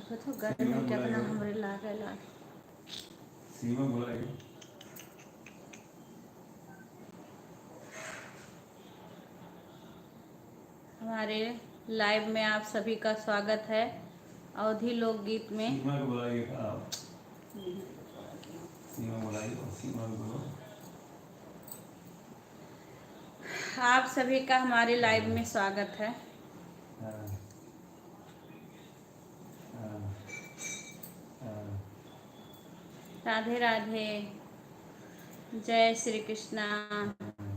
तो गर्मी कितना हमरे लागेला। सीमा बुलाएगी। हमारे लाइव में आप सभी का स्वागत है। अवधी लोकगीत में सीमा को बुलाइए आप। सीमा बुलाइए और सीमा को बोलो। आप सभी का हमारे लाइव में स्वागत है। राधे राधे, जय श्री कृष्णा।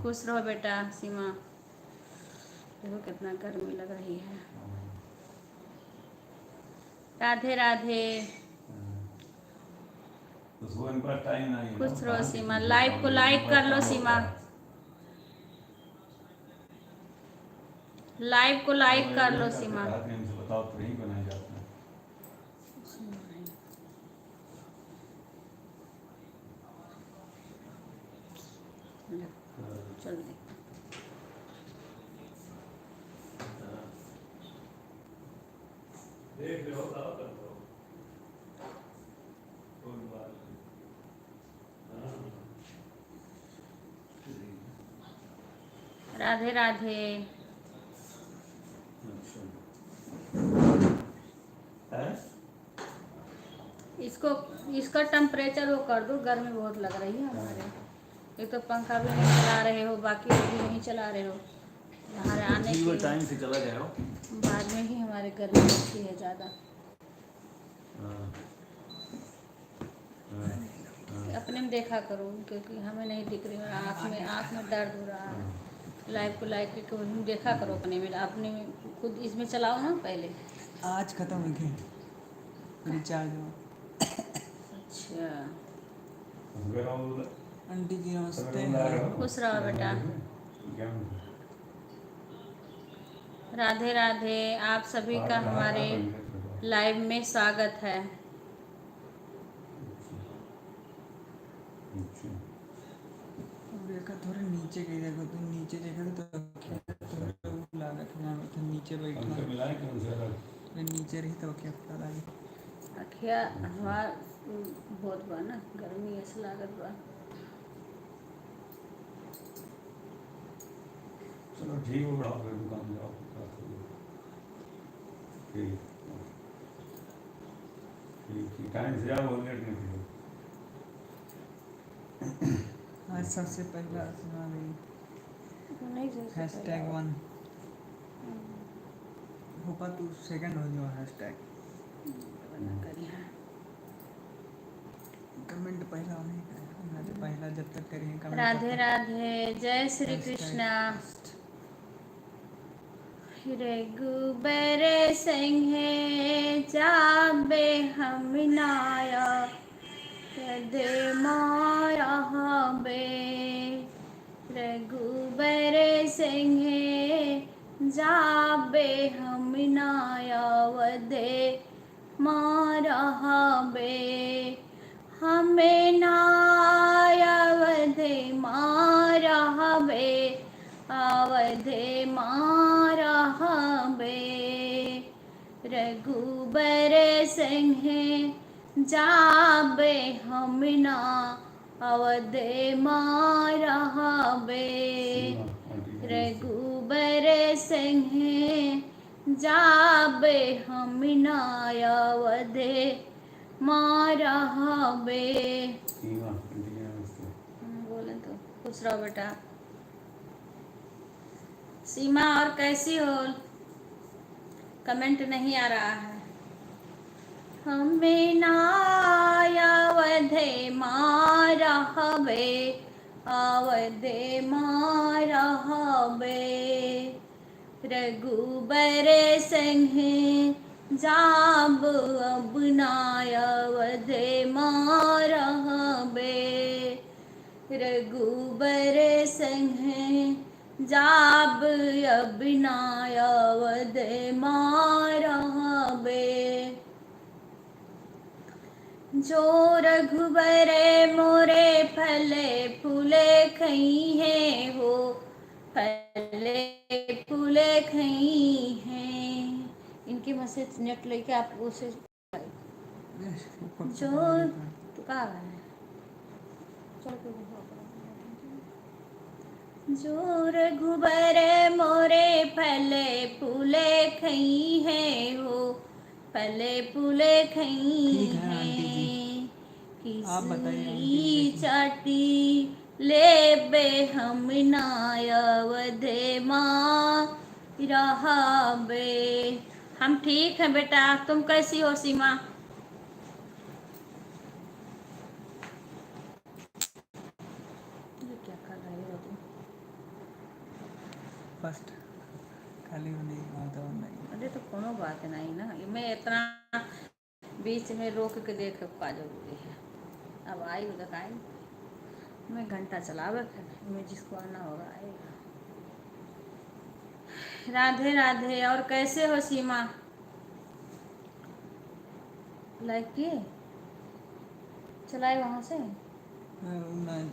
खुश रहो बेटा सीमा। देखो कितना गर्मी लग रही है। राधे राधे, खुश रहो सीमा। लाइव को लाइक कर लो सीमा। लाइव को लाइक कर लो सीमा। बताओ तो नहीं बनाया जाता। चल दे। देख लो राधे राधे। इसको इसका टेम्परेचर वो कर दो, गर्मी बहुत लग रही है हमारे। एक तो पंखा भी नहीं चला रहे हो, बाकी भी नहीं चला रहे हो। हमारे आने के टाइम से चला जाओ। बाद में ही हमारे गर्मी लगती है ज़्यादा। अपने में देखा करो, क्योंकि हमें नहीं दिख रही है। आँख में दर्द हो रहा है। लाइव को लाइक करके देखा करो अपने में। अपने में खुद इसमें चलाओ ना पहले। आज खत्म हो गया रिचार्ज हुआ। अच्छा, आंटी जी नमस्ते। खुश रहो बेटा। राधे राधे, आप सभी का हमारे लाइव में स्वागत है। देखा थोड़ा नीचे गई, देखो तुम नीचे देखा तो लागत ना तो नीचे बैठना। नीचे रही तो क्या पता लगे। अखिया हमार बहुत बा ना, गर्मी ऐसे लागत बा। चलो ठीक हो रहा है, दुकान जाओ। ठीक ठीक टाइम से आओ, लेट नहीं करो। आज सबसे पहला सुना नहीं #1 होपा तू सेकंड हो जाओ। हैशटैग कमेंट पहला नहीं करें, पहला जब तक करेंगे कमेंट। राधे राधे, जय श्री कृष्णा। रघुबर सिंहे जाबे हम नाया दे माया बे। रघुबर सिंहे जाबे हम नाया वदे मारा बे। हमें नाया वदे मारा बे, आवधे मारा बे। रघुबर सिंहे जाबे हम ना अवधे मारा बे। रघुबर सिंहे जाबे हम ना अवधे मारा बे। बोले तो खुश रहो बेटा। सीमा और कैसी हो? कमेंट नहीं आ रहा है। हमें नाया वधे मारा बे, आवधे मारा बे। रघुबर सिंहे जाब अब नाया वधे मारा बे। रघुबर सिंहे जाब अब नाया वधे मारा बे। जो रघुबर मोरे फले फूले खई है हो, फले फूले खई हैं। इनकी मैसेज नेट लेके आप उसे जो तू कहाँ गया है? चल के दिखाओ। जो रघुबर मोरे फले फूले खई है हो, फले फूले खई ठीक है आंटी जी, है। आप बताइए आंटी जी किसली कैसी? चाटी ले बे हम नायवधे माँ रहा बे। हम ठीक हैं बेटा, तुम कैसी हो सीमा? ये क्या कर रहे हो तुम? फर्स्ट खाली होने की बात है और नहीं। अरे तो कोनो बात नहीं ना, मैं इतना बीच में रोक के देख का जरूरी है। अब आई उधर आई, मैं घंटा चलावे फिर मैं जिसको आना होगा आएगा। राधे राधे। और कैसे हो सीमा? लाइक किए चलाए वहाँ से? नहीं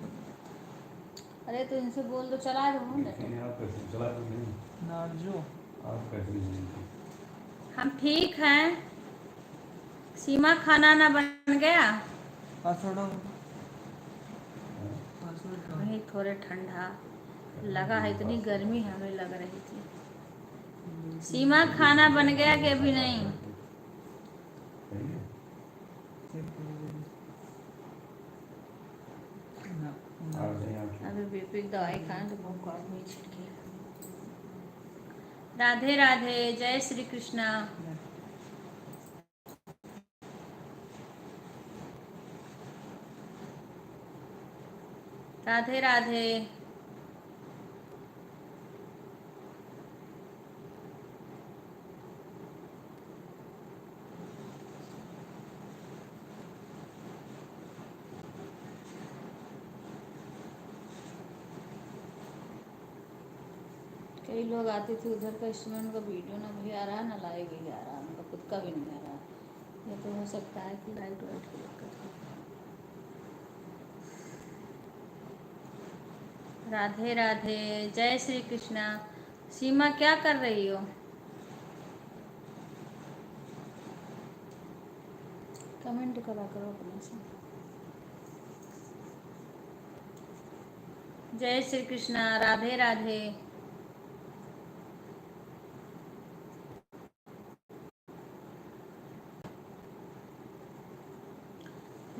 अरे तो इनसे बोल दो चला दो ना। लेकिन आप कैसे चला तो नहीं, नार्जो आप कैसे नहीं? हम ठीक हैं। सीमा खाना ना बन गया? पासवर्ड पासवर्ड वही थोड़े ठंडा लगा है, इतनी गर्मी हमें लग रही थी। सीमा खाना बन गया कि अभी नहीं? सही है। आप नहीं आप अभी बीपी की दवाई खाएं तो भूख और नहीं छिड़के। राधे राधे। जय श्री कृष्णा। राधे राधे। कई लोग आते थे उधर का, इसमें उनका वीडियो ना भी आ रहा है ना लाइव भी आ रहा है, उनका खुद का भी नहीं आ रहा। ये तो हो सकता है कि लाइट वाइट की दिक्कत हो। राधे राधे। जय श्री कृष्णा। सीमा क्या कर रही हो? कमेंट करा करो अपने से। जय श्री कृष्णा। राधे राधे।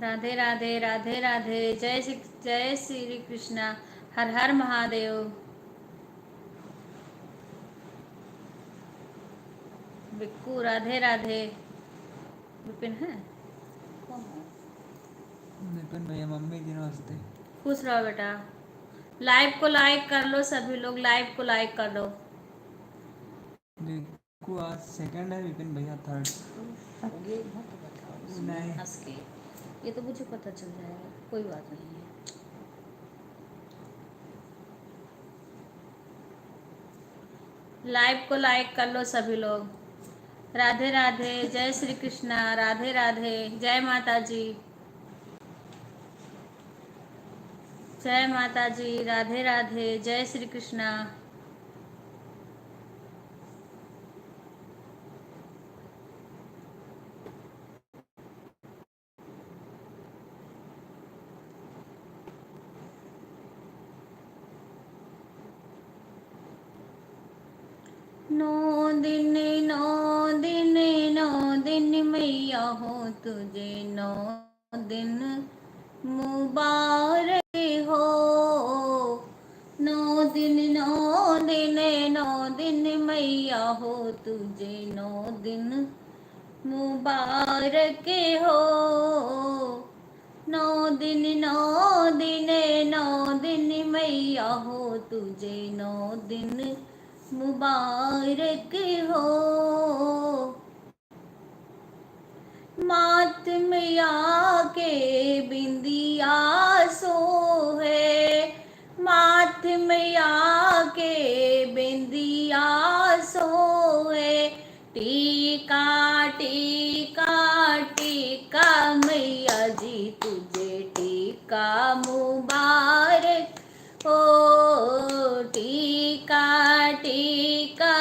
राधे राधे। राधे राधे। जय श्री कृष्णा। हर हर महादेव। बिक्कू राधे राधे। विपिन है कौन है? विपिन भैया मम्मी जी नमस्ते। खुश रहो बेटा। लाइव को लाइक कर लो सभी लोग, लाइव को लाइक कर लो। देखो आज सेकंड है, विपिन भैया थर्ड। ये मत बताओ इसमें नहीं। हंस के, ये तो मुझे पता चल जाएगा, कोई बात नहीं है। लाइव को लाइक कर लो सभी लोग। राधे राधे। जय श्री कृष्णा। राधे राधे। जय माता जी। जय माता जी। राधे राधे। जय श्री कृष्णा। नौ दिन नौ दिन नौ दिन मैया हो तुझे, नौ दिन मुबारक हो। नौ दिन नौ दिन मैया हो तुझे, नौ दिन मुबारक हो। नौ दिन नौ दिन मैया हो तुझे, नौ दिन मुबारक हो। मात मैया के बिंदिया सोहे, मात मैया के बिंदिया सोहे। टीका टीका टीका मैया जी तुझे, टीका मुबारक हो। टीका टीका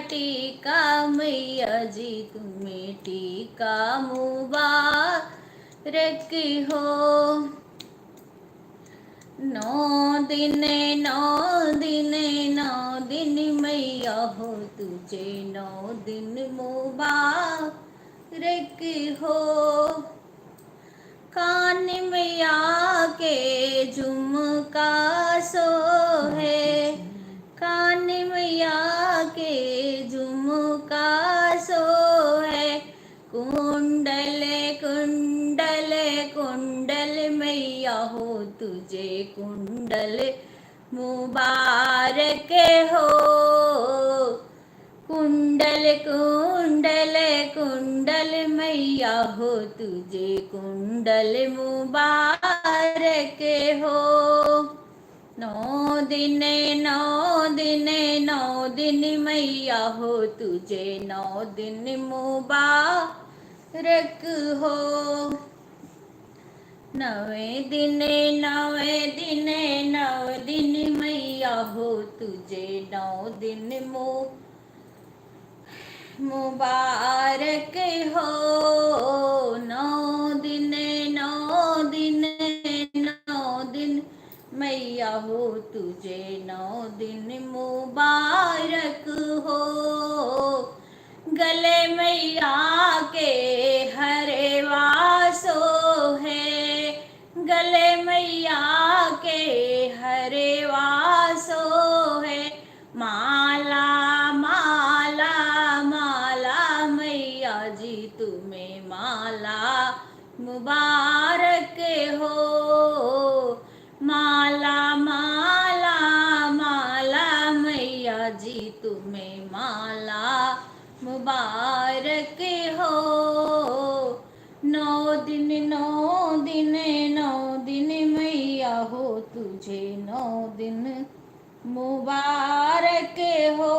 टीका मैया जी तुम्हें टीका का मुबारक हो। 9 दिन मैया हो तुझे 9 दिन मुबारक हो। कान में आके झुमका सोहे, कान में आके झुमका सोहे। कुंडल कुंडल कुंडल मैया हो तुझे कुंडल मुबारक हो। कुंडल कुंडल कुंडल मैया हो तुझे कुंडल मुबारक हो। 9 दिन 9 दिन मैया हो तुझे 9 दिन मुबारक हो। 9 दिन मैया हो तुझे 9 दिन मुबारक हो। 9 दिन 9 दिन मैया हो तुझे 9 दिन मुबारक हो। गले मैया के हरे वासो है, गले मैया के हरे वासो है। माला माला माला मैया जी तुम्हें माला मुबारक हो। माला माला माला मैया जी तुम्हें माला मुबारक हो। 9 दिन 9 दिन मैया हो तुझे 9 दिन मुबारक हो।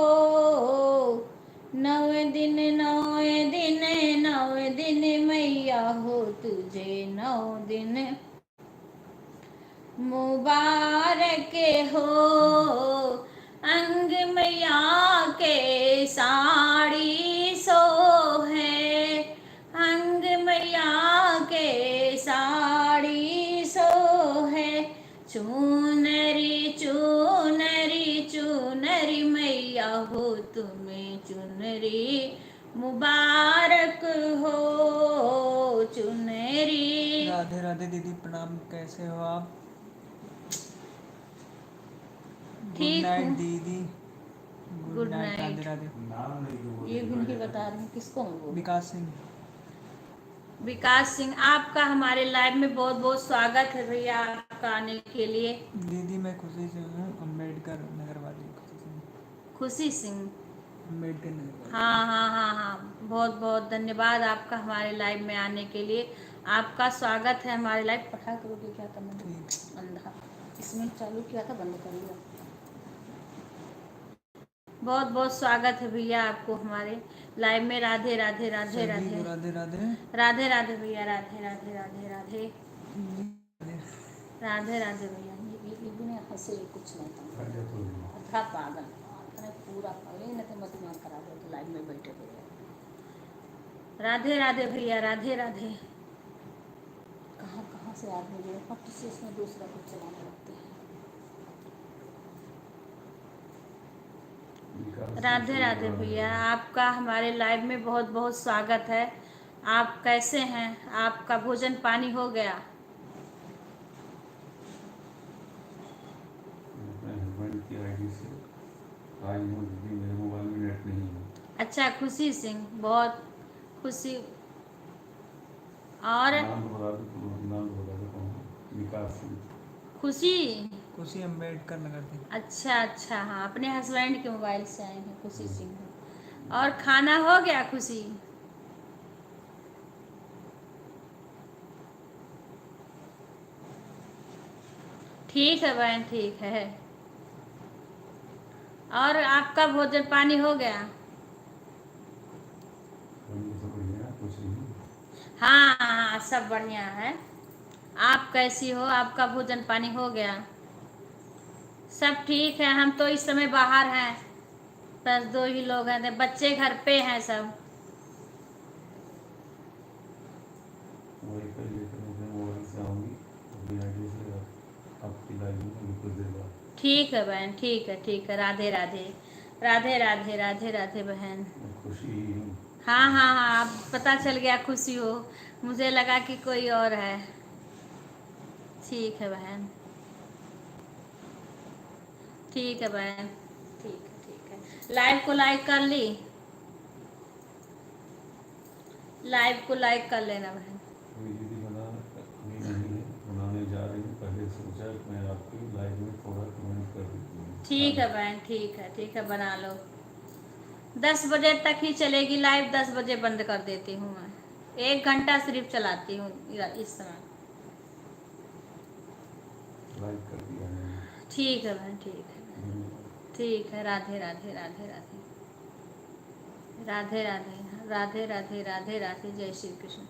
9 दिन 9 दिन मैया हो तुझे 9 दिन मुबारक हो। अंग मैया के साड़ी सोहे, अंग मैया के साड़ी सोहे। चुनरी चुनरी चुनरी मैया हो तुम्हें चुनरी मुबारक हो। चुनरी। राधे राधे दीदी, प्रणाम। कैसे हो आप? गुड ठीक नाइट हूँ। दीदी। Good night. Radhe night. Radhe. नाम नहीं बोल ये भी नहीं बता रही हूँ किसको मैं बोलूं। विकास सिंह। विकास सिंह, आपका हमारे लाइव में बहुत बहुत स्वागत है भैया, आपका आने के लिए। दीदी मैं खुशी से हूँ, अम्बेडकर नगर वाली खुशी सिंह। खुशी सिंह, अम्बेडकर नगर वाली। हाँ हाँ हाँ हाँ, बहुत बहुत धन्यवाद आपका हमारे लाइव में आने के लिए। आपका स्वागत है हमारे लाइव। पढ़ा करोगे क्या था मैंने ठीक। अंधा, इसमें चालू किया था, बंद कर लिया। बहुत बहुत स्वागत है भैया आपको हमारे लाइव में। राधे राधे राधे सभी राधे को राधे राधे। राधे राधे भैया, राधे राधे राधे राधे राधे। राधे राधे भैया। ये भी नहीं हंसे, कुछ नहीं था। अथा पागल इतने पूरा पागल नहीं तो मत दिमाग खराब हो तो लाइव में बैठे भैया। राधे राधे भैया, राधे राधे। कहाँ कहाँ से आदमी जो फट से इसमें दूसरा कुछ चलाने लगते हैं। राधे राधे भैया, आपका हमारे लाइव में बहुत बहुत स्वागत है। आप कैसे हैं? आपका भोजन पानी हो गया? अपने हस्बैंड की आईडी से आई हूँ दीदी, मेरे मोबाइल में नेट नहीं है। अच्छा, खुशी सिंह, बहुत खुशी। और नाम तो बता दो, नाम तो बता दो कौन है? विकास सिंह। खुशी। खुशी अम्बेडकर नगर थी। अच्छा अच्छा, हाँ, अपने हस्बैंड के मोबाइल से आए हैं खुशी सिंह। और खाना हो गया खुशी? ठीक है बहन, ठीक है। और आपका भोजन पानी हो गया? सब बढ़िया, कुछ नहीं। हाँ हाँ हाँ, सब बढ़िया है। आप कैसी हो? आपका भोजन पानी हो गया? सब ठीक है। हम तो इस समय बाहर हैं, बस 2 ही लोग हैं, बच्चे घर पे हैं सब। वाईफाई लेकर मैं अपने मोबाइल से आऊँगी अपनी आईडी से आपकी लाइव में अभी कुछ देर बाद। ठीक है बहन, ठीक है, ठीक है। राधे राधे, राधे राधे, राधे राधे बहन। मैं खुशी ही हूँ। हाँ हाँ हाँ, अब पता चल गया खुशी हो, मुझे लगा कि कोई और है। ठीक है बहन, ठीक है बहन, ठीक है, ठीक है। लाइव को लाइक कर ली, लाइव को लाइक कर लेना बहन। अभी दीदी अभी नहीं है, बनाने जा रही हूँ। पहले सोचा मैं आपकी लाइव में थोड़ा कमेंट कर देती हूँ। ठीक है बहन, ठीक है, ठीक है, बना लो। 10 बजे तक ही चलेगी लाइव, 10 बजे बंद कर देती हूँ मैं। 1 घंटा सिर्फ चलाती हूँ इस समय। लाइक कर दिया मैंने। ठीक है बहन, ठीक है, धन्यवाद। ठीक है। राधे राधे, राधे राधे, राधे राधे, राधे राधे, राधे राधे। जय श्री कृष्ण।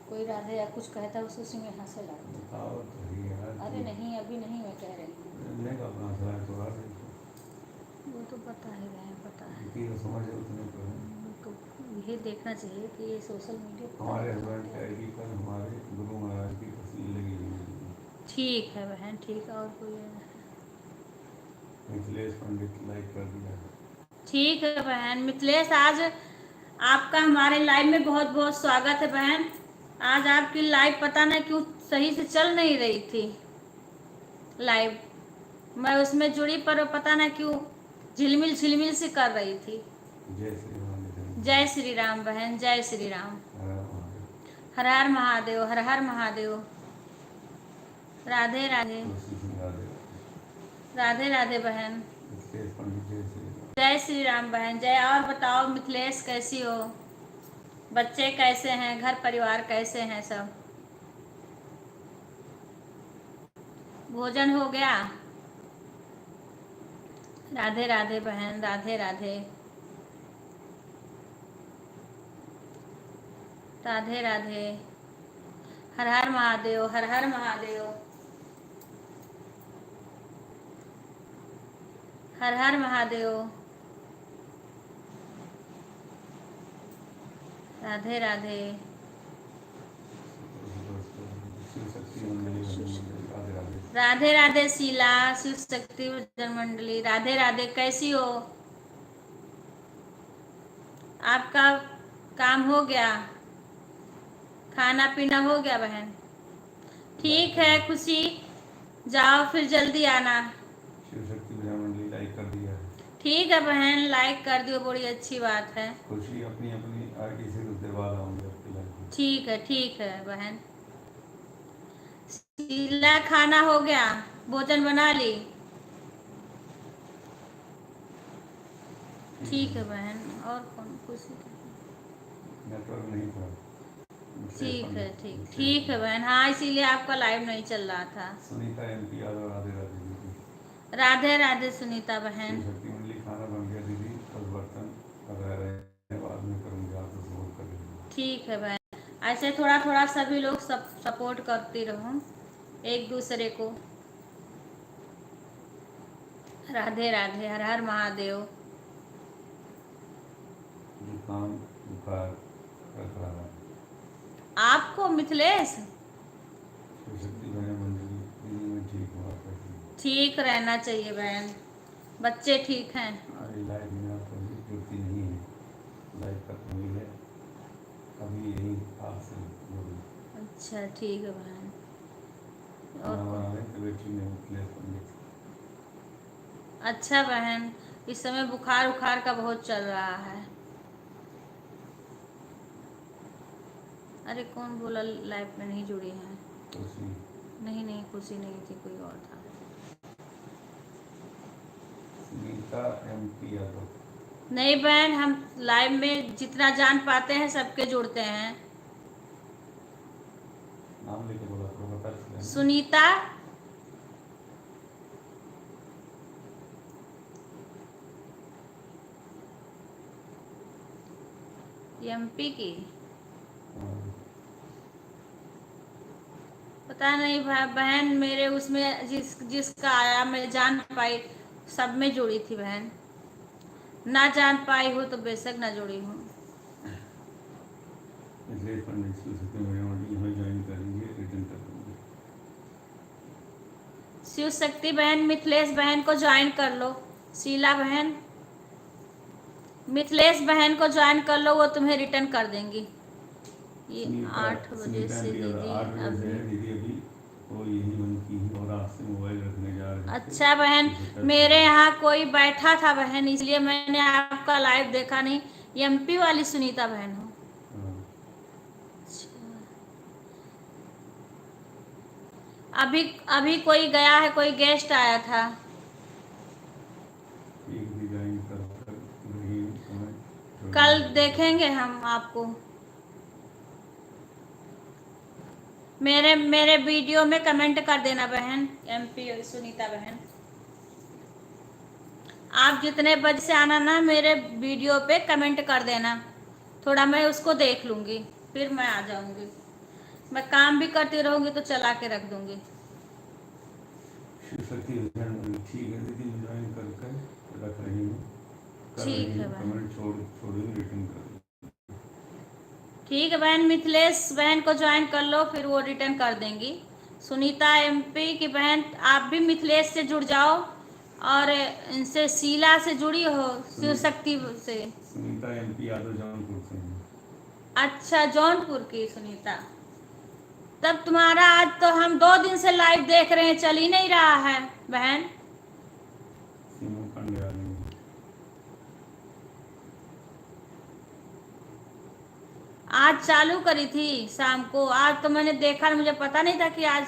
कोई राधे या कुछ कहता है उसको उसी में हंसे लगता है। बताओ तो ही यार। अरे नहीं, अभी नहीं, मैं कह रही हूँ। लेने का अपना सलाह तो आ रही वो तो पता है बहन, पता है। है तो समझ उतने पर तो ये देखना चाहिए कि ये सोशल मीडिया हमारे हस्बैंड की आईडी पर हमारे गुरु महाराज की तस्वीर लगी हुई है। ठीक है बहन, ठीक है। और कोई है? मिथिलेश पंडित लाइक कर दिया है। ठीक है बहन। मिथिलेश, आज आपका हमारे लाइव में बहुत बहुत स्वागत है बहन। आज आपकी लाइव पता नहीं क्यों सही से चल नहीं रही थी लाइव। मैं उसमें जुड़ी पर पता नहीं क्यों झिलमिल झिलमिल से कर रही थी। जय श्री राम। जय श्री राम बहन, जय श्री राम। हर हर महादेव। हर हर महादेव, हर हर महादेव। राधे राधे, तुलसी सिंह राधे। राधे राधे बहन। मिथिलेश पंडित जय श्री राम। जय श्री राम बहन, जय। और बताओ मिथिलेश, कैसी हो? बच्चे कैसे हैं? घर परिवार कैसे हैं सब? भोजन हो गया? राधे राधे बहन, राधे राधे, राधे राधे। हर हर महादेव, हर हर महादेव, हर हर महादेव। राधे राधे। शिव शक्ति मंदिर राधे राधे। राधे राधे शीला, शिव शक्ति भजन मंडली। राधे राधे, कैसी हो? आपका काम हो गया? खाना पीना हो गया बहन? ठीक है खुशी, जाओ फिर जल्दी आना। शिव शक्ति भजन मंडली लाइक कर दिया है। ठीक है बहन, लाइक कर दियो, बड़ी अच्छी बात है। खुशी अपनी अपनी आईडी से कुछ देर बाद आऊंगी आपकी लाइफ में। ठीक है बहन। शीला, खाना हो गया? भोजन बना ली? ठीक है बहन। और कौन? खुशी, नेटवर्क नहीं था। ठीक है, ठीक है बहन। हाँ, इसीलिए आपका लाइव नहीं चल रहा था। सुनीता MP यादव राधे राधे दीदी। राधे राधे सुनीता बहन। शिव शक्ति मंडली खाना बन गया दीदी, बस बर्तन रह रहे हैं, बाद में करूँगी, आप तो सपोर्ट कर लेंगे। ठीक है बहन, ऐसे थोड़ा थोड़ा सभी लोग सपोर्ट करती रहो एक दूसरे को। राधे राधे, हर हर महादेव। जुकाम बुखार रख रहा है। आपको मिथिलेश? शिव शक्ति भजन मंडली दीदी मैं ठीक हूँ, आप कैसी हैं? ठीक रहना चाहिए बहन। बच्चे ठीक हैं? हमारी लाइफ में आप कभी जुड़ती नहीं है, लाइफ खत्म हुई है, अभी यही आपसे जुड़ी। अच्छा ठीक है बहन। खाना बना रहे थे बेटी ने, मिथिलेश पंडित। अच्छा बहन, इस समय बुखार उखार का बहुत चल रहा है। अरे कौन बोला लाइफ में नहीं जुड़ी है? खुशी नहीं नहीं, खुशी नहीं थी, कोई और था। सुनीता MP यादव। नहीं बहन, हम लाइव में जितना जान पाते हैं सबके जुड़ते हैं। नाम लेके बोला तो बता इसलिए। सुनीता MP की, पता नहीं बहन, मेरे उसमें जिसका आया मैं जान पाई, सब में जुड़ी थी बहन। ना जान पाई हो तो बेशक ना जुड़ी हूँ। मिथिलेश पंडित शिव शक्ति मीडिया में ज्वाइन कर लीजिए, रिटर्न कर दूँगी। शिव शक्ति बहन मिथिलेश बहन को ज्वाइन कर लो, शीला बहन मिथिलेश बहन को ज्वाइन कर लो, वो तुम्हें रिटर्न कर देंगी। ये 8 बजे से दीदी 8 बजे अभी। से दीदी अभी वो यही बंद की है और आपसे मोबाइल रखने जा रहे थे। अच्छा बहन, मेरे यहाँ कोई बैठा था बहन, इसलिए मैंने आपका लाइव देखा नहीं। एमपी वाली सुनीता बहन हो? अभी अभी कोई गया है, कोई गेस्ट आया था। कल देखेंगे हम आपको। मेरे वीडियो में कमेंट कर देना बहन, एमपी सुनीता बहन। आप जितने बजे से आना ना, मेरे वीडियो पे कमेंट कर देना, थोड़ा मैं उसको देख लूँगी, फिर मैं आ जाऊँगी। मैं काम भी करती रहूँगी तो चला के रख दूँगी। ठीक है दीदी, मैं ज्वाइन करके रख रही हूँ। ठीक है बहन, कमेंट छोड़ूंगी, रिटर्न कर दूँगी। ठीक है बहन, मिथिलेश बहन को ज्वाइन कर लो, फिर वो रिटर्न कर देंगी। सुनीता एमपी की बहन, आप भी मिथिलेश से जुड़ जाओ, और इनसे शीला से जुड़ी हो, शिव शक्ति से। सुनीता एमपी यादव जौनपुर से। अच्छा, जौनपुर की सुनीता। तब तुम्हारा आज तो हम 2 दिन से लाइव देख रहे हैं, चल ही नहीं रहा है बहन। आज चालू करी थी शाम को, आज तो मैंने देखा, मुझे पता नहीं था कि आज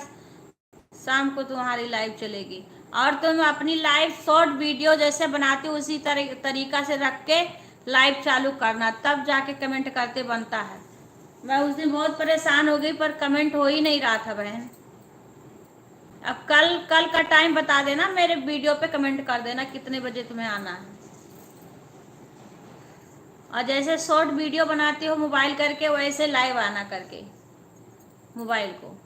शाम को तुम्हारी लाइव चलेगी। और तुम अपनी लाइव शॉर्ट वीडियो जैसे बनाती हो उसी तरीका से रख के लाइव चालू करना, तब जाके कमेंट करते बनता है। मैं उस दिन बहुत परेशान हो गई, पर कमेंट हो ही नहीं रहा था बहन। अब कल का टाइम बता देना, मेरे वीडियो पे कमेंट कर देना कितने बजे तुम्हें आना है। और जैसे शॉर्ट वीडियो बनाती हो मोबाइल करके, वैसे लाइव आना करके मोबाइल को।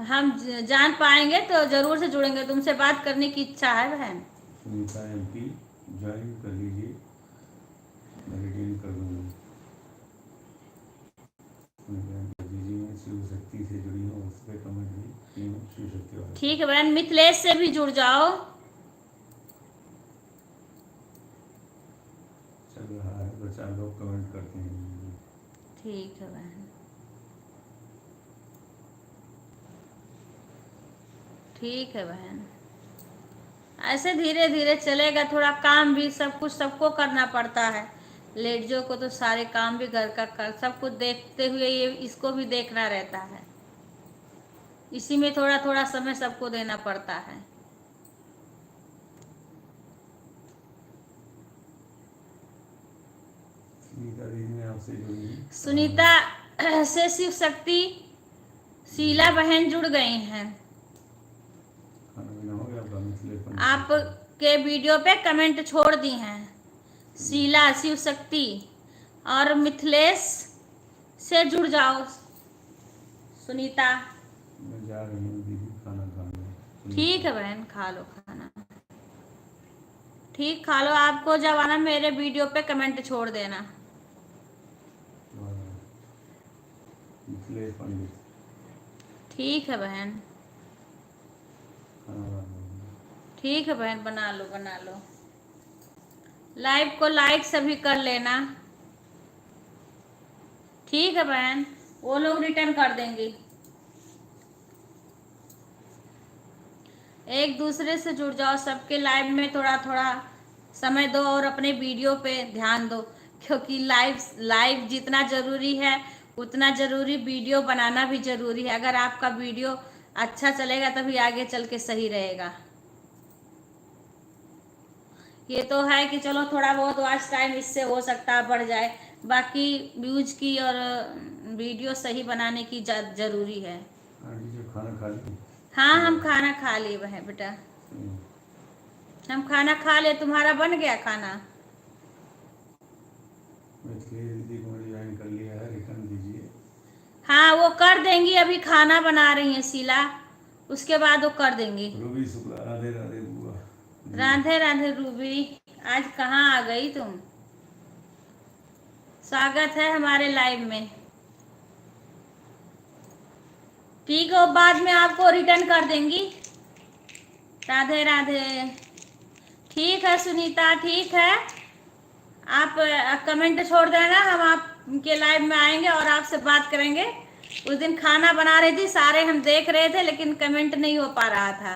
हम जान पाएंगे तो जरूर से जुड़ेंगे, तुमसे बात करने की इच्छा है बहन। सुनीता एमपी ज्वाइन कर लीजिए, मैं रिटर्न कर दूँगी। शिव शक्ति से जुड़ी हो, उस पर कमेंट भी शिव शक्ति वाला। ठीक है बहन, मिथिलेश से भी जुड़ जाओ। चल रहा है, 2-4 लोग कमेंट करते हैं। ठीक है बहन, ठीक है बहन। ऐसे धीरे धीरे चलेगा, थोड़ा काम भी सब कुछ सबको करना पड़ता है। लेडीजों को तो सारे काम भी घर का कर, सब कुछ देखते हुए ये इसको भी देखना रहता है। इसी में थोड़ा थोड़ा समय सबको देना पड़ता है। सुनीता दीदी ने आपसे जुड़ी। सुनीता से शिव शक्ति शीला बहन जुड़ गई हैं। आपके वीडियो पे कमेंट छोड़ दी हैं। शीला, शिव शक्ति और मिथिलेश से जुड़ जाओ। सुनीता, मैं जा रही हूँ दीदी खाना खाने। ठीक है बहन, खा लो खाना, ठीक खा लो। आपको जब आना मेरे वीडियो पे कमेंट छोड़ देना। मिथिलेश पंडित, ठीक है बहन, ठीक है बहन, बना लो बना लो। लाइव को लाइक सभी कर लेना। ठीक है बहन, वो लोग रिटर्न कर देंगे। एक दूसरे से जुड़ जाओ, सबके लाइव में थोड़ा थोड़ा समय दो और अपने वीडियो पे ध्यान दो, क्योंकि लाइव जितना ज़रूरी है उतना ज़रूरी वीडियो बनाना भी ज़रूरी है। अगर आपका वीडियो अच्छा चलेगा तभी आगे चल के सही रहेगा। ये तो है कि चलो थोड़ा बहुत वॉच टाइम इससे हो सकता है बढ़ जाए, बाकी व्यूज की और वीडियो सही बनाने की जरूरी है। खाना खा लिया? हाँ, हम खाना खा लिए वह बेटा, हम खाना खा लिए। तुम्हारा बन गया खाना? दीदी को ज्वाइन कर लिया है, रिटर्न दीजिए। हाँ, वो कर देंगी, अभी खाना बना रही है शीला, उसके बाद वो कर देंगी। रूबी शुक्ला, राधे राधे बुआ। राधे राधे रूबी, आज कहाँ आ गई तुम? स्वागत है हमारे लाइव में। ठीक है, बाद में आपको रिटर्न कर देंगी। राधे राधे। ठीक है सुनीता, ठीक है, आप कमेंट छोड़ देना, हम आपके लाइव में आएंगे और आपसे बात करेंगे। उस दिन खाना बना रही थी, सारे हम देख रहे थे, लेकिन कमेंट नहीं हो पा रहा था।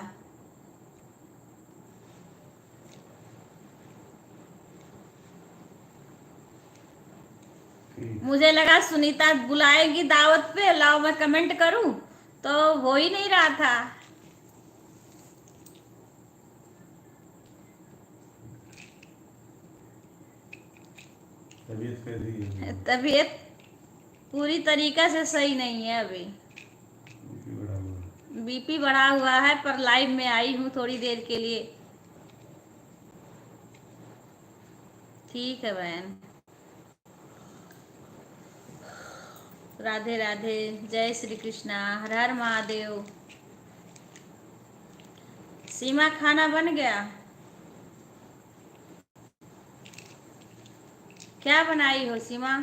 मुझे लगा सुनीता बुलाएगी दावत पे, लाओ मैं कमेंट करूं, तो हो ही नहीं रहा था। तबीयत कैसी है? तबीयत पूरी तरीका से सही नहीं है अभी। बीपी बढ़ा हुआ है। बीपी बढ़ा हुआ है, पर लाइव में आई हूँ थोड़ी देर के लिए। ठीक है बहन। राधे राधे, जय श्री कृष्णा, हर हर महादेव। सीमा खाना बन गया? क्या बनाई हो सीमा?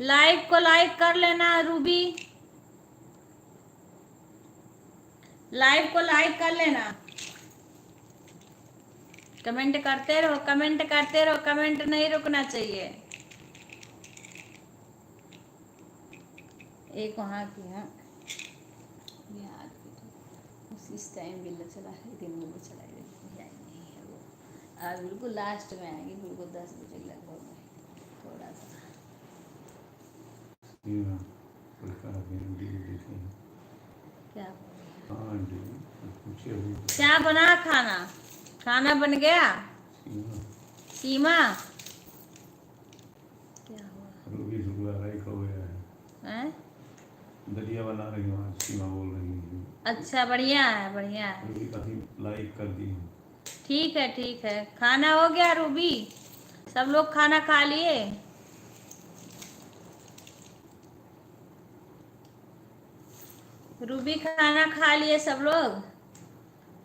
लाइव को लाइक कर लेना रूबी, लाइव को लाइक कर लेना। कमेंट करते रहो, कमेंट करते रहो, कमेंट नहीं रुकना चाहिए। एक वहाँ की है बिहार की, तो उस टाइम बिल्ला चला है, दिन में चला नहीं है वो। आज बिल्कुल लास्ट में आएंगे, बिल्कुल 10 बजे लगभग में थोड़ा सा। क्या क्या बना खाना? खाना बन गया? सीमा क्या हुआ? रूबी शुक्ला राइट हो गया है। दलिया बना रही हूँ आज, सीमा बोल रही है। अच्छा, बढ़िया है, बढ़िया है। रूबी काफी लाइक कर दी। ठीक है, ठीक है। खाना हो गया रूबी? सब लोग खाना खा लिए? रूबी खाना खा लिए सब लोग?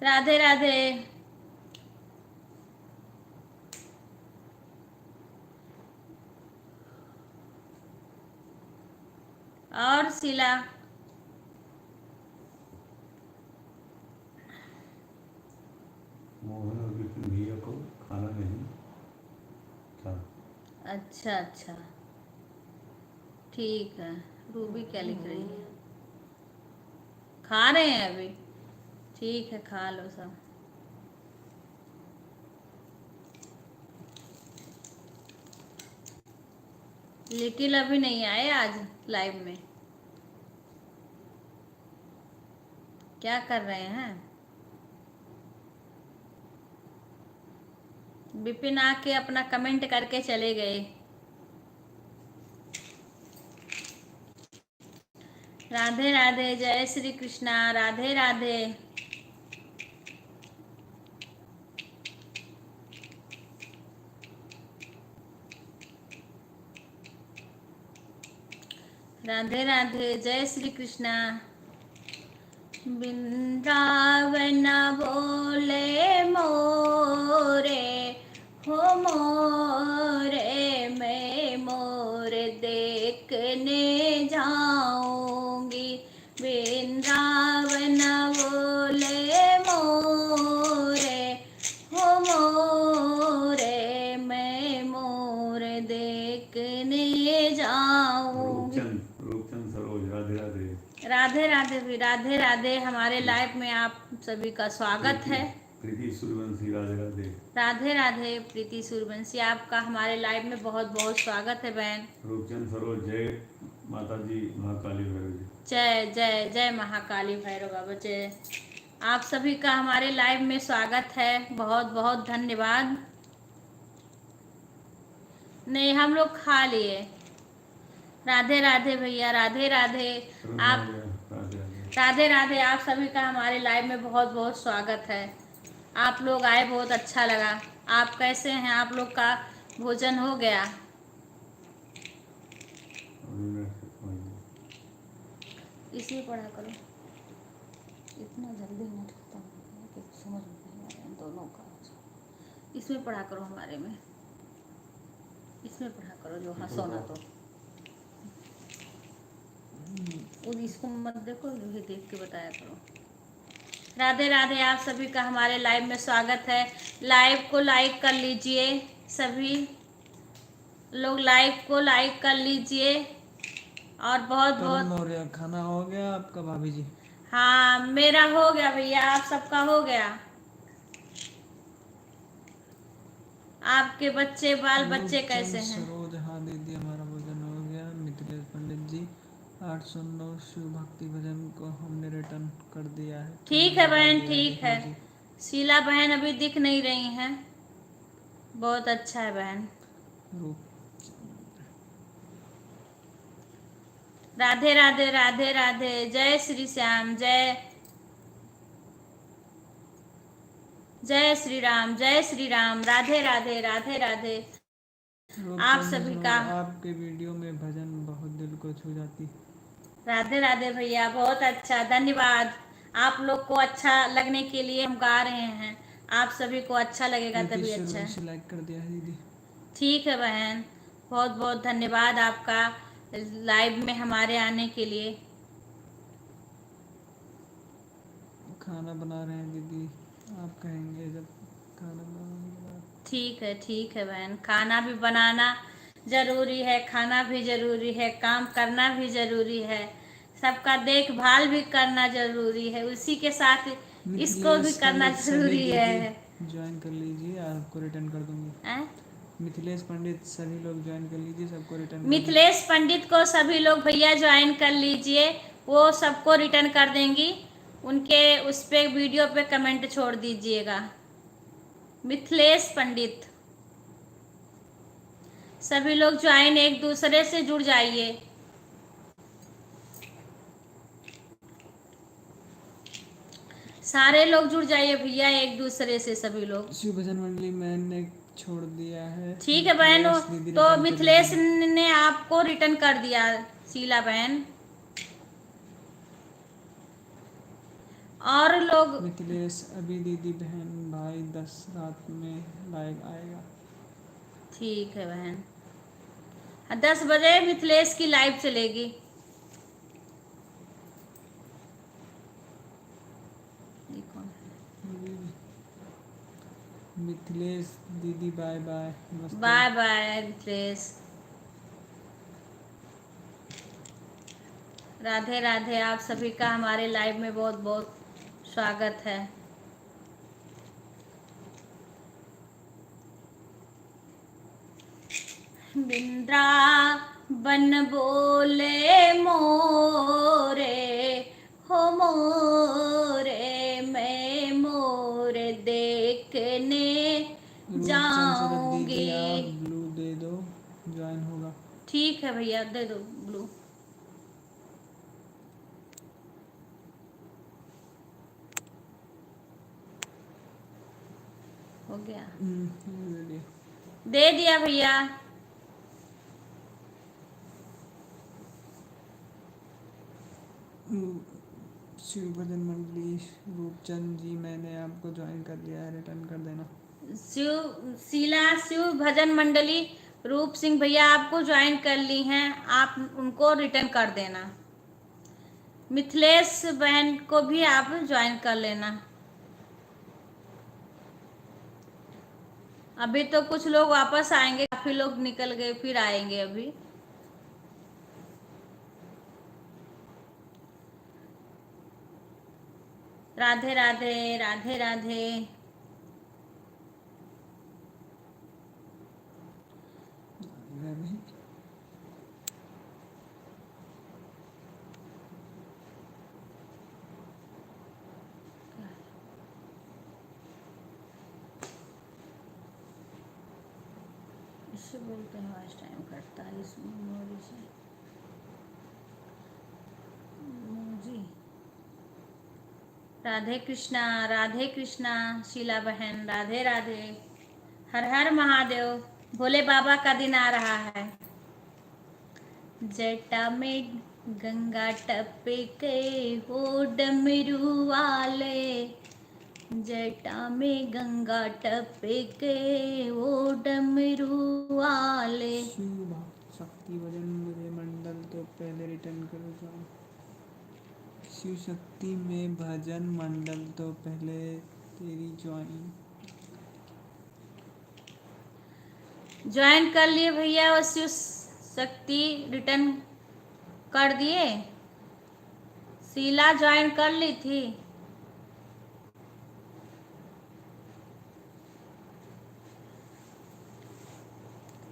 राधे राधे। और शीला? मोहन और विपिन भैया को खाना नहीं था। अच्छा अच्छा, ठीक है। रूबी क्या लिख रही है? खा रहे हैं अभी? ठीक है, खा लो सब। लिटिल अभी नहीं आए आज लाइव में, क्या कर रहे हैं? विपिन आके अपना कमेंट करके चले गए। राधे राधे, जय श्री कृष्णा, राधे राधे। राधे राधे, जय श्री कृष्णा। वृंदावन बोले मोरे हो मोरे, मैं मोर देखने जाऊंगी। वृंदावन बोले मोरे हो मोरे, मैं मोर देखने जाऊंगी। रूपचंद सरोज, राधे राधे। राधे राधे भी, राधे राधे। हमारे लाइव में आप सभी का स्वागत है। प्रीति सूर्यवंशी, राधे राधे। राधे राधे प्रीति सूर्यवंशी, आपका हमारे लाइव में बहुत बहुत स्वागत है बहन। रूपचंद सरोज, जय माता जी महाकाली भैरव जी। जय जय जय महाकाली भैरव बाबा जय। आप सभी का हमारे लाइव में स्वागत है, बहुत बहुत धन्यवाद। नहीं, हम लोग खा लिए। राधे राधे भैया, राधे राधे। आप राधे राधे, आप सभी का हमारे लाइव में बहुत बहुत स्वागत है। आप लोग आए, बहुत अच्छा लगा। आप कैसे हैं? आप लोग का भोजन हो गया? इसमें पढ़ा करो, इतना जल्दी मत खत्म कि समझ में नहीं आ रहा है दोनों का। इसमें पढ़ा करो हमारे में, इसमें पढ़ा करो जो हंसो ना तो। और इसको मत देखो, ये देख के बताया करो। राधे राधे, आप सभी का हमारे लाइव में स्वागत है। लाइव को लाइक कर लीजिए, सभी लोग लाइव को लाइक कर लीजिए। और बहुत बहुत मौर्य, खाना हो गया आपका भाभी जी? हाँ मेरा हो गया भैया, आप सबका हो गया? आपके बच्चे बाल बच्चे कैसे हैं? सरोज, हाँ दीदी हमारा भोजन हो गया। मिथिलेश पंडित जी 809 शिव भक्ति भजन को हमने रिटर्न कर दिया है। ठीक है बहन, ठीक है। शीला बहन अभी दिख नहीं रही हैं। बहुत अच्छा है बहन। राधे राधे राधे राधे, जय श्री श्याम, जय जय श्री राम, जय श्री राम। राधे राधे राधे राधे, आप सभी का। आपके वीडियो में भजन बहुत दिल को छू जाती। राधे राधे भैया, बहुत अच्छा, धन्यवाद। आप लोग को अच्छा लगने के लिए हम गा रहे हैं। आप सभी को अच्छा लगेगा तभी अच्छा है। लाइक कर दिया है दीदी। ठीक है बहन, बहुत बहुत धन्यवाद आपका लाइव में हमारे आने के लिए। खाना बना रहे हैं दीदी, आप कहेंगे जब खाना बनाने के बाद। ठीक है बहन, खाना भी बनाना जरूरी है, खाना भी जरूरी है, काम करना भी जरूरी है, सबका देखभाल भी करना जरूरी है, उसी के साथ इसको भी करना जरूरी है। ज्वाइन कर लीजिए, आपको रिटर्न कर दूंगी। मिथिलेश पंडित सभी लोग ज्वाइन कर लीजिए, सबको रिटर्न। मिथिलेश पंडित को सभी लोग भैया ज्वाइन कर लीजिए, वो सबको रिटर्न कर देंगी। उनके उस पे वीडियो पे कमेंट छोड़ दीजिएगा। मिथिलेश पंडित, सभी लोग ज्वाइन, एक दूसरे से जुड़ जाइए। सारे लोग जुड़ जाइए भैया, एक दूसरे से सभी लोग। शिव भजन मंडली मैंने छोड़ दिया है। ठीक है बहन, तो मिथिलेश ने आपको रिटर्न कर दिया, शीला बहन। और लोग मिथिलेश अभी दीदी बहन भाई 10 रात में लाइव आएगा। ठीक है बहन, 10 बजे मिथिलेश की लाइव चलेगी। मिथिलेश दीदी bye bye. Bye bye Mithilesh. Radhe Radhe, आप सभी का हमारे लाइव में बहुत बहुत स्वागत है। वृंदावन बोले मोरे हो मोरे, मैं मोरे देखने जाऊंगी। ब्लू दे दो, ज्वाइन होगा। ठीक है भैया, दे दो ब्लू। हो गया, दे दिया भैया। शिव भजन मंडली रूपचंद जी, मैंने आपको ज्वाइन कर लिया है, रिटर्न कर देना। शिव भजन मंडली रूप सिंह भैया आपको ज्वाइन कर ली हैं, आप उनको रिटर्न कर देना। मिथिलेश बहन को भी आप ज्वाइन कर लेना। अभी तो कुछ लोग वापस आएंगे, काफी लोग निकल गए, फिर आएंगे अभी। राधे राधे राधे राधे। इससे बोलते हैं आज टाइम कटता है इस मेमोरी से। जी राधे कृष्णा शीला बहन, राधे राधे। हर हर महादेव। भोले बाबा का दिन आ रहा है। जटा में गंगा टपके हो डमरू वाले, जटा में गंगा टपके वो डमरू वाले। शिव शक्ति भजन मुझे मंडल तो पहले रिटर्न कर जाओ। शिव शक्ति में भजन मंडल तो पहले तेरी ज्वाइन। ज्वाइन कर लिए भैया, और शिव शक्ति रिटर्न कर दिए। शीला ज्वाइन कर ली थी।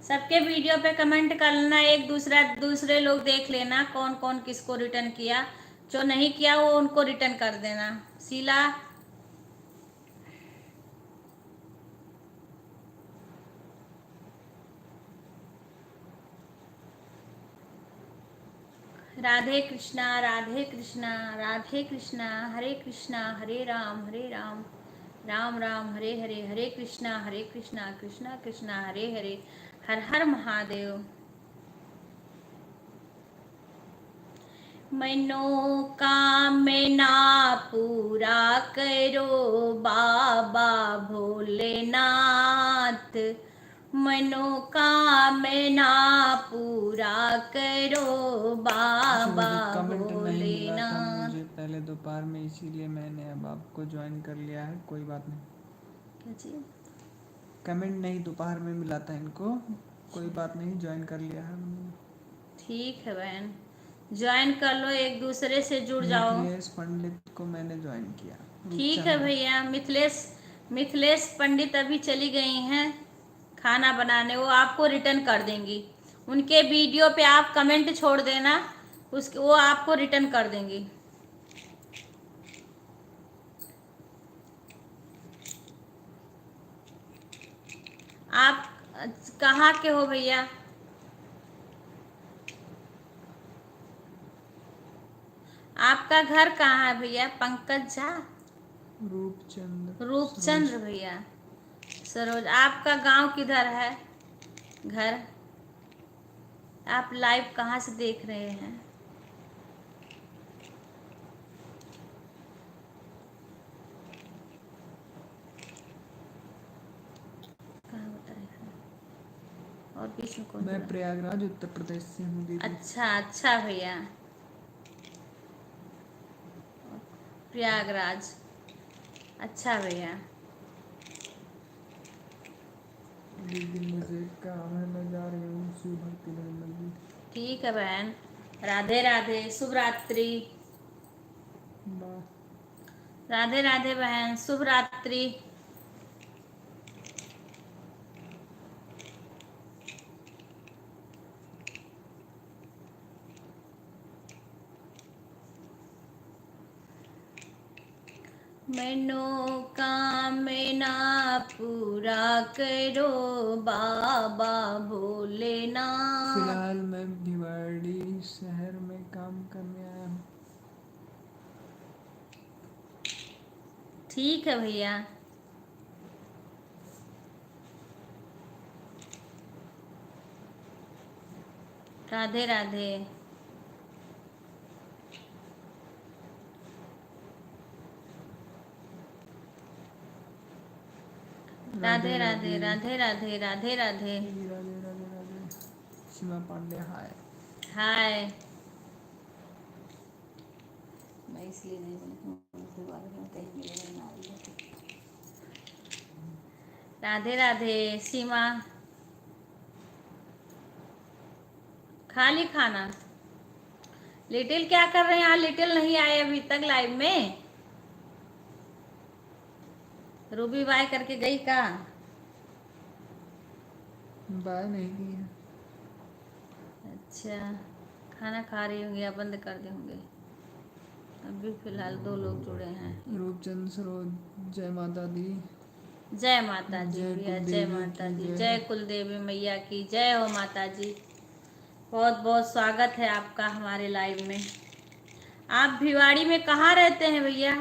सबके वीडियो पे कमेंट करना, एक दूसरे लोग देख लेना कौन कौन किसको रिटर्न किया। जो नहीं किया वो उनको रिटर्न कर देना। शीला, राधे कृष्णा राधे कृष्णा राधे कृष्णा, हरे कृष्णा हरे राम राम राम हरे हरे, हरे कृष्णा कृष्णा कृष्णा हरे हरे, हर हर महादेव। मनोकामना पूरा करो बाबा भोलेनाथ, मनोकामना पूरा करो बाबा कमेंट नहीं मिला था भोलेनाथ। मुझे पहले दोपहर में, इसीलिए मैंने अब आपको ज्वाइन कर लिया है। कोई बात नहीं। क्या चीज़? कमेंट नहीं दोपहर में मिला था इनको, कोई बात नहीं, ज्वाइन कर लिया है मैंने। ठीक है बहन, ज्वाइन कर लो, एक दूसरे से जुड़ जाओ। मिथिलेश पंडित को मैंने ज्वाइन किया। ठीक है भैया। मिथिलेश पंडित अभी चली गई हैं खाना बनाने, वो आपको रिटर्न कर देंगी। उनके वीडियो पे आप कमेंट छोड़ देना, उसके वो आपको रिटर्न कर देंगी। आप कहाँ के हो भैया? आपका घर कहाँ है भैया? पंकज झा, रूपचंद्र भैया, सरोज। आपका गांव किधर है? घर? आप लाइव कहाँ से देख रहे हैं? कहाँ बताए? और बीच में कौन? मैं प्रयागराज उत्तर प्रदेश से हूँ दीदी। अच्छा भैया, प्रयागराज। अच्छा भैया। दीदी मुझे काम है, मैं जा रही हूँ शिव भक्ति भजन मंदिर। ठीक है बहन, राधे राधे, शुभ रात्रि। बाय। राधे राधे बहन, शुभ रात्रि। मनोकामना पूरा करो बाबा भोलेनाथ। फिलहाल मैं भिवाड़ी शहर में काम करने आया हूँ। ठीक है भैया। राधे राधे। राधे राधे राधे राधे राधे राधे। राधे राधे राधे। सीमा पांडे हाय। हाय। मैं इसलिए नहीं बोली। राधे राधे सीमा। खा ली खाना? लिटिल क्या कर रहे हैं यहाँ? लिटिल नहीं आए अभी तक लाइव में। रूबी बाय करके गई का? बाय नहीं की है। अच्छा, खाना खा रही होंगी या बंद कर दे होंगे। अभी फिलहाल 2 लोग जुड़े हैं। रूपचंद सरोज, जय माता दी। जय माता जी जय भैया, जय कुलदेवी माता की जी, जय। जय कुलदेवी मैया की जय हो माता जी। बहुत बहुत स्वागत है आपका हमारे लाइव में। आप भिवाड़ी में कहाँ रहते हैं भैया?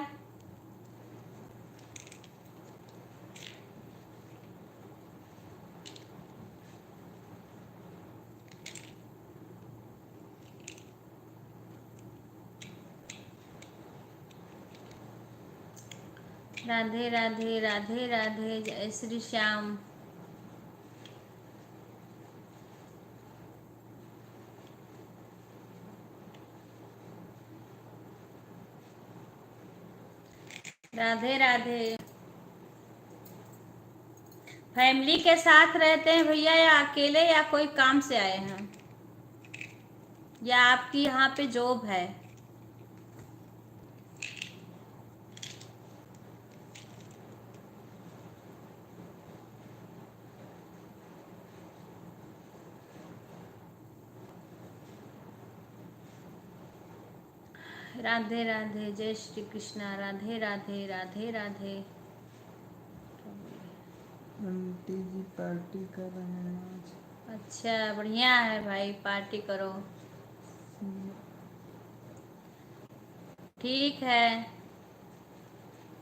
राधे राधे राधे राधे, जय श्री श्याम। राधे राधे। फैमिली के साथ रहते हैं भैया, या अकेले, या कोई काम से आए हैं, या आपकी यहाँ पे जॉब है? राधे राधे, जय श्री कृष्णा। राधे राधे राधे राधे। आंटी जी पार्टी कर रहे हैं आज। अच्छा, बढ़िया है भाई, पार्टी करो। ठीक है।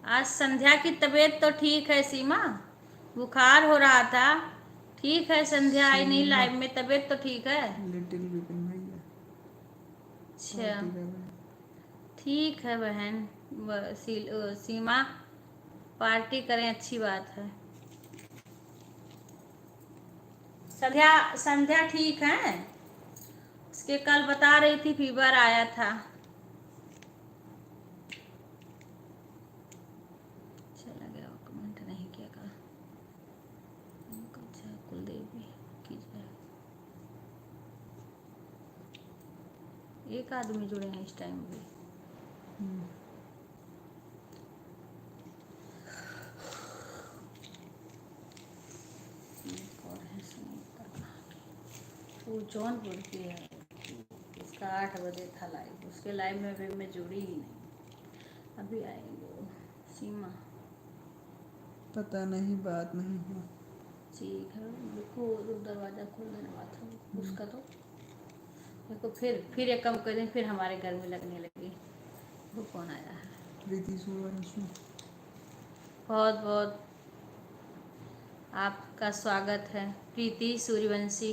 आज संध्या की तबीयत तो ठीक है सीमा? बुखार हो रहा था। ठीक है, संध्या आई नहीं सीमा। लाइव में, तबीयत तो ठीक है? लिटिल विपिन भैया अच्छा, पार्टी कर रहे हैं। ठीक है बहन। सीमा पार्टी करें, अच्छी बात है। संध्या संध्या ठीक है? उसके कल बता रही थी फीवर आया था। चला गया, वो कमेंट नहीं किया कल। अच्छा, कुलदेवी कीजिए। एक आदमी जुड़े हैं इस टाइम भी। एक और है सुनीता, वो जौनपुर की है। उसका 8 बजे था लाइव, उसके लाइव में भी मैं जुड़ी ही नहीं। अभी आएंगे वो। सीमा पता नहीं, बात नहीं हुआ। ठीक है, देखो दरवाज़ा खोल देना बाथरूम उसका। तो देखो फिर एक कम कर दें, फिर हमारे घर में लगने लगी। वो कौन आया है? प्रीति सूर्यवंशी। बहुत बहुत आपका स्वागत है प्रीति सूर्यवंशी।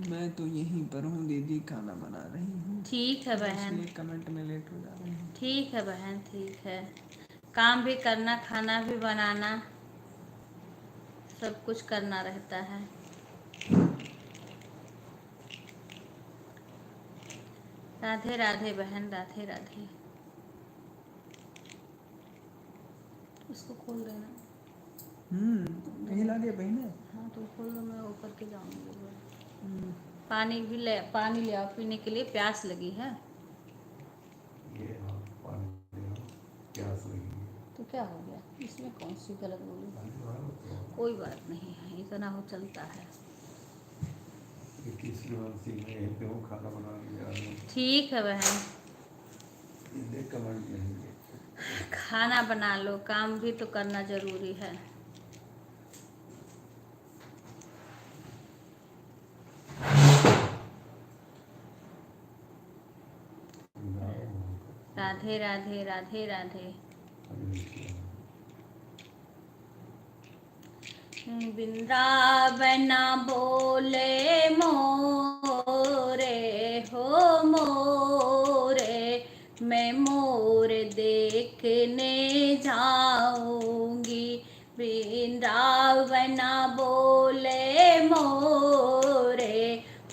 मैं तो यहीं पर हूँ दीदी, खाना बना रही हूँ। ठीक है बहन। इसलिए कमेंट में लेट हो जा रही हूँ। ठीक है बहन, ठीक है। काम भी करना, खाना भी बनाना, सब कुछ करना रहता है। राधे राधे बहन, राधे राधे। इसको खोल देना। हिला दिया बहन। हाँ तो खोल दो, मैं ऊपर के जाऊँगी। पानी ले आओ पीने के लिए, प्यास लगी है। ये हाँ, पानी दे रहा हूँ, प्यास लगी है। तो क्या हो गया, इसमें कौन सी गलत बोली? पानी भरा लो तो। कोई बात नहीं है, इतना हो चलता है। सूर्यवंशी में यहीं पे हूँ, खाना बनाने जा रहा हूँ। ठीक है बहन। ये देख कमेंट नहीं है। खाना बना लो, काम भी तो करना जरूरी है। राधे राधे राधे राधे। वृंदावन बोले मोरे हो मोरे, मैं मोर देखने जाऊंगी। वृंदावन बोले मोरे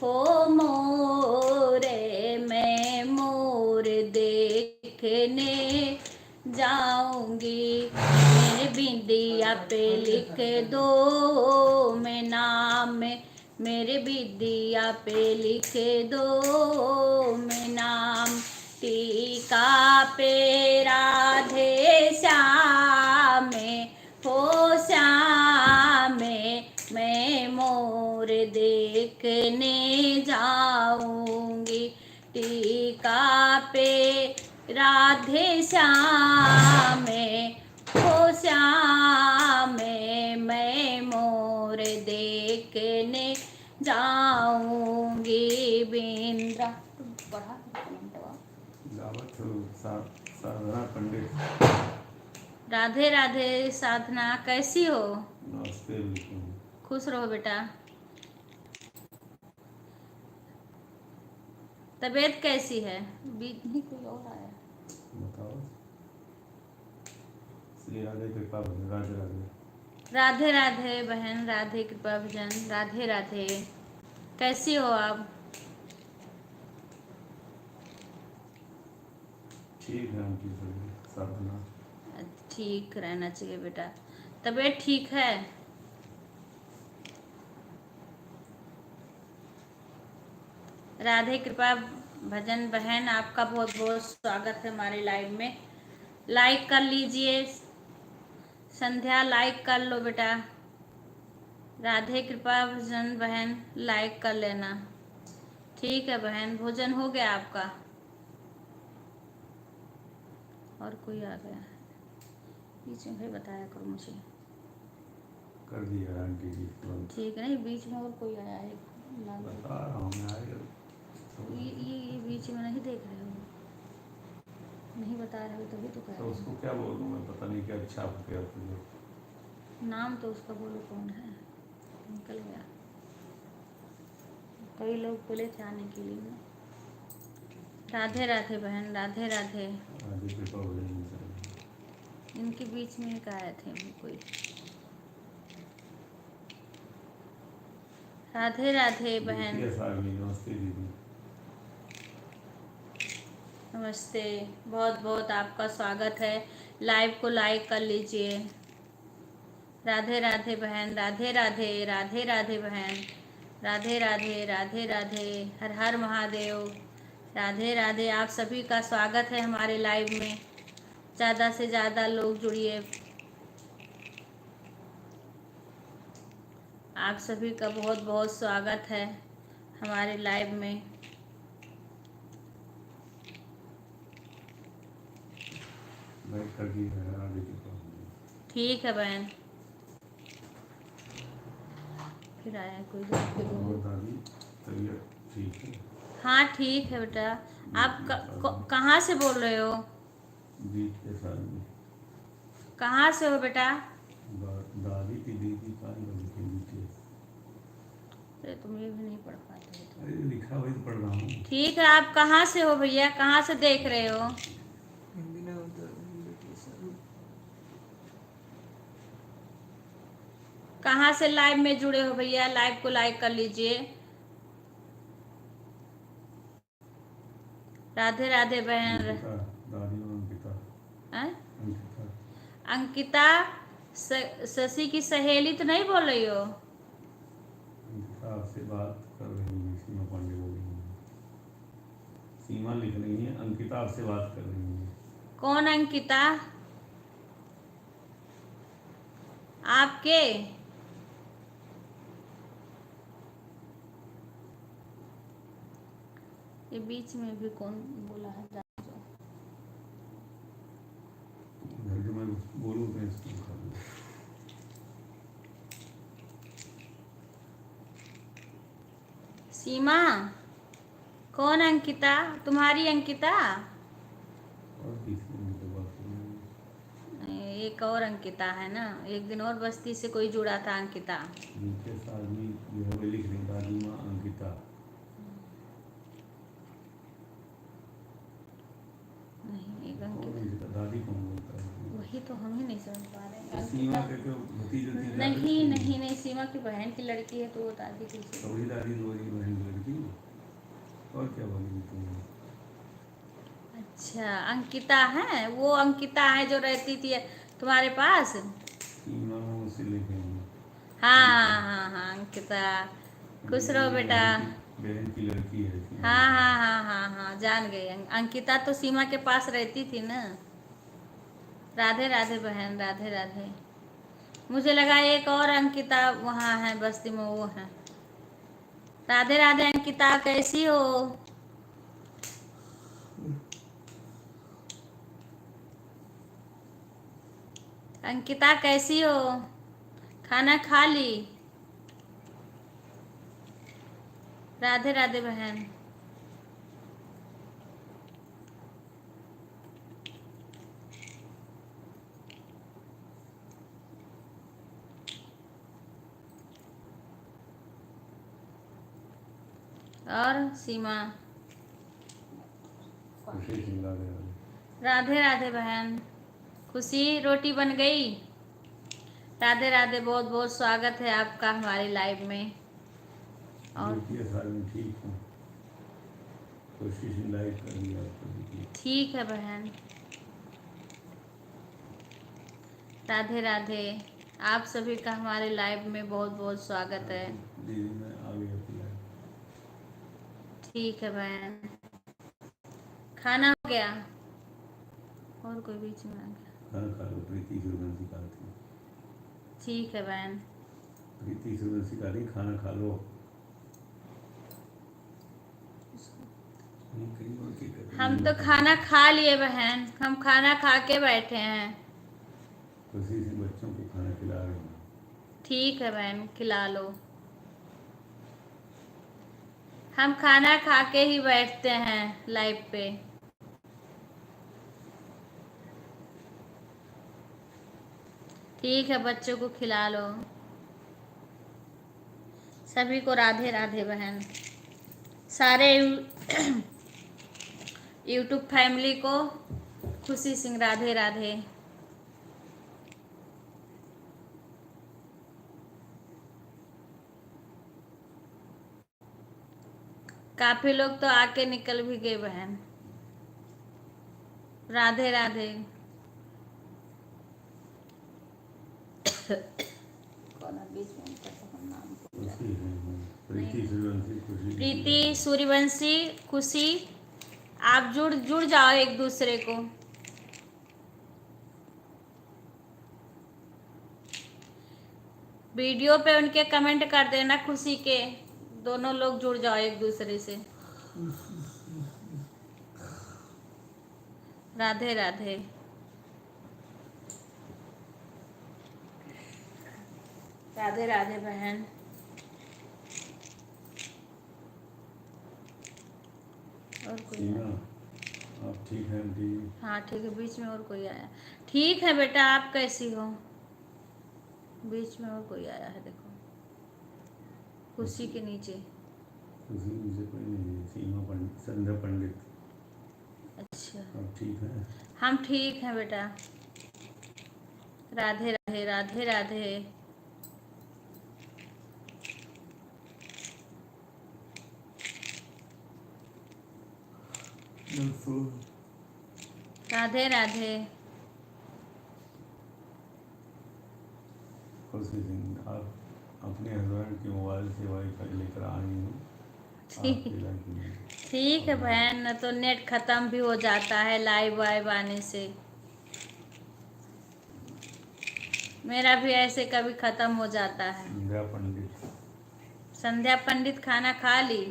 हो मोरे, मैं मोर देखने जाऊंगी। मेरे बिंदिया पे लिख दो मैं नाम, मेरे बिंदिया पे लिख दो मैं नाम। टीका पे राधे श्याम हो श्याम, मैं मोर देखने जाऊंगी। टीका पे राधे श्याम हो श्याम, मैं मोर देखने जाऊंगी। बिंद्रा बढ़ा साधना पंडित। राधे राधे साधना, कैसी हो? नमस्ते। खुश रहो बेटा। तबीयत कैसी है? बीच नहीं कोई और आया। बताओ। श्री राधे कृपा भजन, राधे राधे। राधे राधे बहन, राधे कृपा भजन, राधे राधे। कैसी हो आप? ठीक है उनकी थोड़ी साधना। ठीक रहना चाहिए बेटा। तबीयत ठीक है? राधे कृपा भजन बहन, आपका बहुत बहुत स्वागत है हमारे लाइव में। लाइक कर लीजिए संध्या, लाइक कर लो बेटा। राधे कृपा भजन बहन, लाइक कर लेना। ठीक है बहन, भोजन हो गया आपका? और कोई आ गया है बीच में, भाई बताया करो मुझे। कर दिया आंटी जी तुरंत। ठीक है, नहीं बीच में और कोई आया है। बता रहा हूँ मैं आएगा। ये बीच में नहीं देख रहे हो, नहीं बता रहे हो तभी तो कह तो रहे उसको क्या बोलूँ मैं, पता नहीं क्या अच्छा हो गया तुझे। हो। नाम तो उसका बोलो कौन है, निकल गया। कई लोग बोले थे आने के लिए ना। राधे राधे बहन, राधे राधे। राधे कृपा भजन चाहिए। इनके बीच में एक आए थे भी कोई। राधे राधे बहन। देखिए सारणी, नमस्ते दीदी। नमस्ते, बहुत बहुत आपका स्वागत है। लाइव को लाइक कर लीजिए। राधे राधे बहन, राधे राधे, राधे राधे बहन, राधे राधे, राधे राधे, हर हर महादेव। राधे राधे, आप सभी का स्वागत है हमारे लाइव में। ज़्यादा से ज़्यादा लोग जुड़िए। आप सभी का बहुत बहुत स्वागत है हमारे लाइव में। लाइक कर दी है, राधे कृपा भजन। ठीक है बहन। फिर आया कोई और दादी तबीयत ठीक है? हाँ ठीक है बेटा। आप कहाँ से बोल रहे हो? बीच के साल में कहाँ से हो बेटा? दादी की दीदी का लड़के बीते। अरे तुम ये भी नहीं पढ़ पाते हो तो। अरे लिखा वही तो पढ़ रहा हूँ। ठीक है, आप कहाँ से हो भैया, कहाँ से देख रहे हो? हिंदी ना होता इनविटेशन। कहाँ से लाइव में जुड़े हो भैया? लाइव को लाइक कर लीजिए। राधे राधे बहन। अंकिता, दादी और अंकिता। हैं? अंकिता अंकिता शशि की सहेली तो नहीं बोल रही हो? अंकिता आपसे बात कर रही है, सीमा पांडे बोल रही है। सीमा लिख रही है, अंकिता आपसे बात कर रही है। कौन अंकिता? आपके? ये बीच में भी कौन बोला है? घर के मैं बोलूँ तो इसको कर दूँ। सीमा? कौन अंकिता? तुम्हारी अंकिता? और किसी ने तो बात सुनी। एक और अंकिता है ना, एक दिन और बस्ती से कोई जुड़ा था अंकिता। नीचे सादगी जो है वो लिख रही, दादी माँ अंकिता। नहीं, एक और अंकिता। अंकिता दादी कौन बोलता है? वही तो हम ही नहीं समझ पा रहे हैं। सीमा के तो भतीज होती है, दादी नहीं होती है। नहीं नहीं, सीमा की बहन की लड़की है तो वो दादी कैसे? तो वही दादी तो वही बहन की लड़की। और क्या बोलेगी तुम? अच्छा, अंकिता है वो, अंकिता है जो रहती थी तुम्हारे पास। सीमा उसे लेके आई। हाँ हाँ हाँ हाँ, अंकिता। खुश रहो मेरी बेटा। बहन की लड़की है सीमा। हाँ हाँ हाँ हाँ हाँ, जान गई। अंकिता तो सीमा के पास रहती थी ना। राधे राधे बहन, राधे राधे। मुझे लगा एक और अंकिता वहाँ है बस्ती में, वो है। राधे राधे अंकिता, कैसी हो? अंकिता कैसी हो? खाना खा ली? राधे राधे बहन। और सीमा? खुशी सिंह राधे राधे। राधे राधे बहन। खुशी रोटी बन गई। राधे राधे, बहुत बहुत स्वागत है आपका हमारी लाइव में। और देखिए साल में ठीक हूँ, खुशी सिंह लाइव कर दिया आपको देखिए। ठीक है बहन। राधे राधे, आप सभी का हमारे लाइव में बहुत बहुत स्वागत है। दीदी मैं आ गया आपकी लाइव। ठीक है बहन। खाना हो गया? और कोई बीच में आ गया? खाना खा लो, प्रीति सूर्यवंशी खा थी। ठीक है बहन। प्रीति सूर्यवंशी खा रही, खाना खा लो। कहीं और की कर रही हम है, तो खाना खा लिए बहन, हम खाना खा के बैठे हैं। खुशी से बच्चों को खाना खिला रहे हैं। ठीक है बहन, खिला लो। हम खाना खा के ही बैठते हैं लाइव पे। ठीक है, बच्चों को खिला लो। सभी को राधे राधे बहन। सारे यूट्यूब फैमिली को खुशी सिंह राधे राधे। काफी लोग तो आके निकल भी गए बहन। राधे राधे। कौन है बीच में उनका तो हम नाम भूल खुशी जाते। है, प्रीति सूर्यवंशी खुशी। प्रीति सूर्यवंशी, खुशी, आप जुड़ जाओ एक दूसरे को। वीडियो पे उनके कमेंट कर देना खुशी के, दोनों लोग जुड़ जाओ एक दूसरे से। राधे राधे। राधे राधे बहन। और कोई सीमा, आया? आप ठीक हैं आंटी? हाँ ठीक है, बीच में और कोई आया। ठीक है बेटा, आप कैसी हो? बीच में और कोई आया है देखो, खुशी के नीचे। खुशी मुझे कोई नहीं है, सीमा पंडित, संध्या पंडित। अच्छा, आप ठीक हैं? हम ठीक हैं बेटा। राधे राधे। राधे राधे। राधे राधे। खुशी सिंह, आप अपने हस्बैंड के मोबाइल से वाईफाई लेकर आ रही हूँ आपकी लाइफ में। ठीक है बहन, न तो नेट खत्म भी हो जाता है लाइव वाइव आने से। मेरा भी ऐसे कभी खत्म हो जाता है। संध्या पंडित। संध्या पंडित खाना खा ली?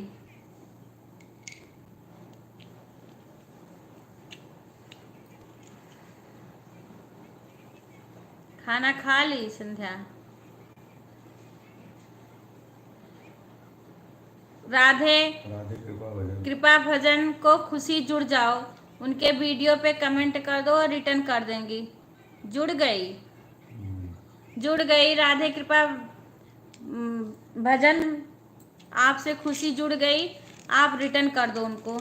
खाना खा ली संध्या? राधे राधे कृपा भजन। कृपा भजन को खुशी जुड़ जाओ, उनके वीडियो पे कमेंट कर दो और रिटर्न कर देंगी। जुड़ गई? जुड़ गई राधे कृपा भजन, आपसे खुशी जुड़ गई, आप रिटर्न कर दो उनको।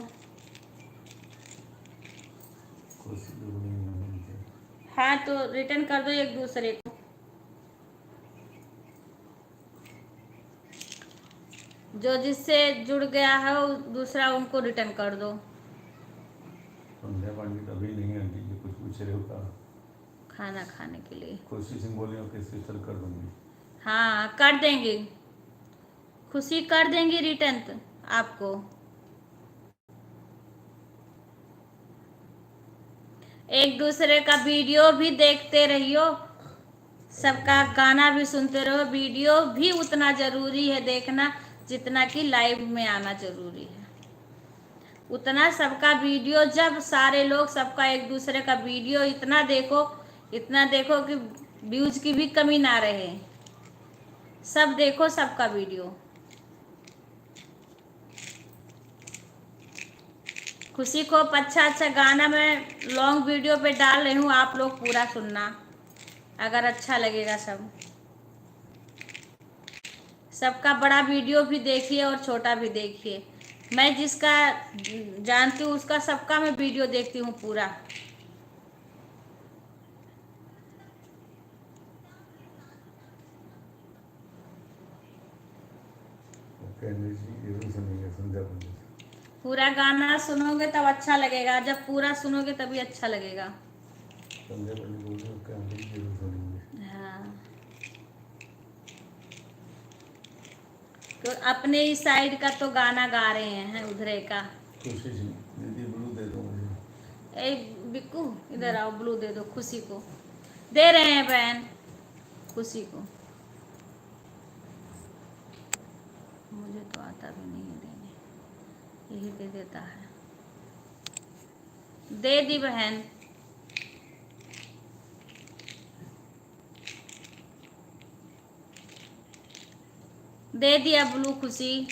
खुशी जुड़ गई है उनसे। हाँ तो रिटर्न कर दो एक दूसरे को। जो जिससे जुड़ गया है वो दूसरा उनको रिटर्न कर दो। संध्या पंडित अभी नहीं आंटी जी, कुछ पूछ रहे हो का? खाना खाने के लिए। खुशी सिंह बोली ओके स्पेशल कर दूंगी। हाँ कर देंगे, खुशी कर देंगी रिटर्न आपको। एक दूसरे का वीडियो भी देखते रहियो, सबका गाना भी सुनते रहो। वीडियो भी उतना जरूरी है देखना जितना कि लाइव में आना जरूरी है। उतना सबका वीडियो, जब सारे लोग सबका एक दूसरे का वीडियो इतना देखो कि व्यूज की भी कमी ना रहे। सब देखो सबका वीडियो। खुशी को अच्छा अच्छा गाना मैं लॉन्ग वीडियो पे डाल रही हूँ, आप लोग पूरा सुनना अगर अच्छा लगेगा। सबका बड़ा वीडियो भी देखिए और छोटा भी देखिए, मैं जिसका जानती हूँ उसका सबका मैं वीडियो देखती हूँ पूरा। कैंडी जी जरूर सुनेंगे संध्या पंडित। पूरा गाना सुनोगे तब अच्छा लगेगा, जब पूरा सुनोगे तभी अच्छा लगेगा। संध्या पंडित बोल रहे हो कैंडी जी जरूर सुनेंगे। हाँ, तो अपने ही साइड का तो गाना गा रहे हैं उधरे का। खुशी जी दीदी ब्लू दे दो मुझे। ए बिक्कू इधर आओ, ब्लू दे दो खुशी को। दे रहे हैं बहन खुशी को। मुझे तो आता भी नहीं है देने, यही दे देता है। दे दी बहन। दे दिया ब्लू खुशी।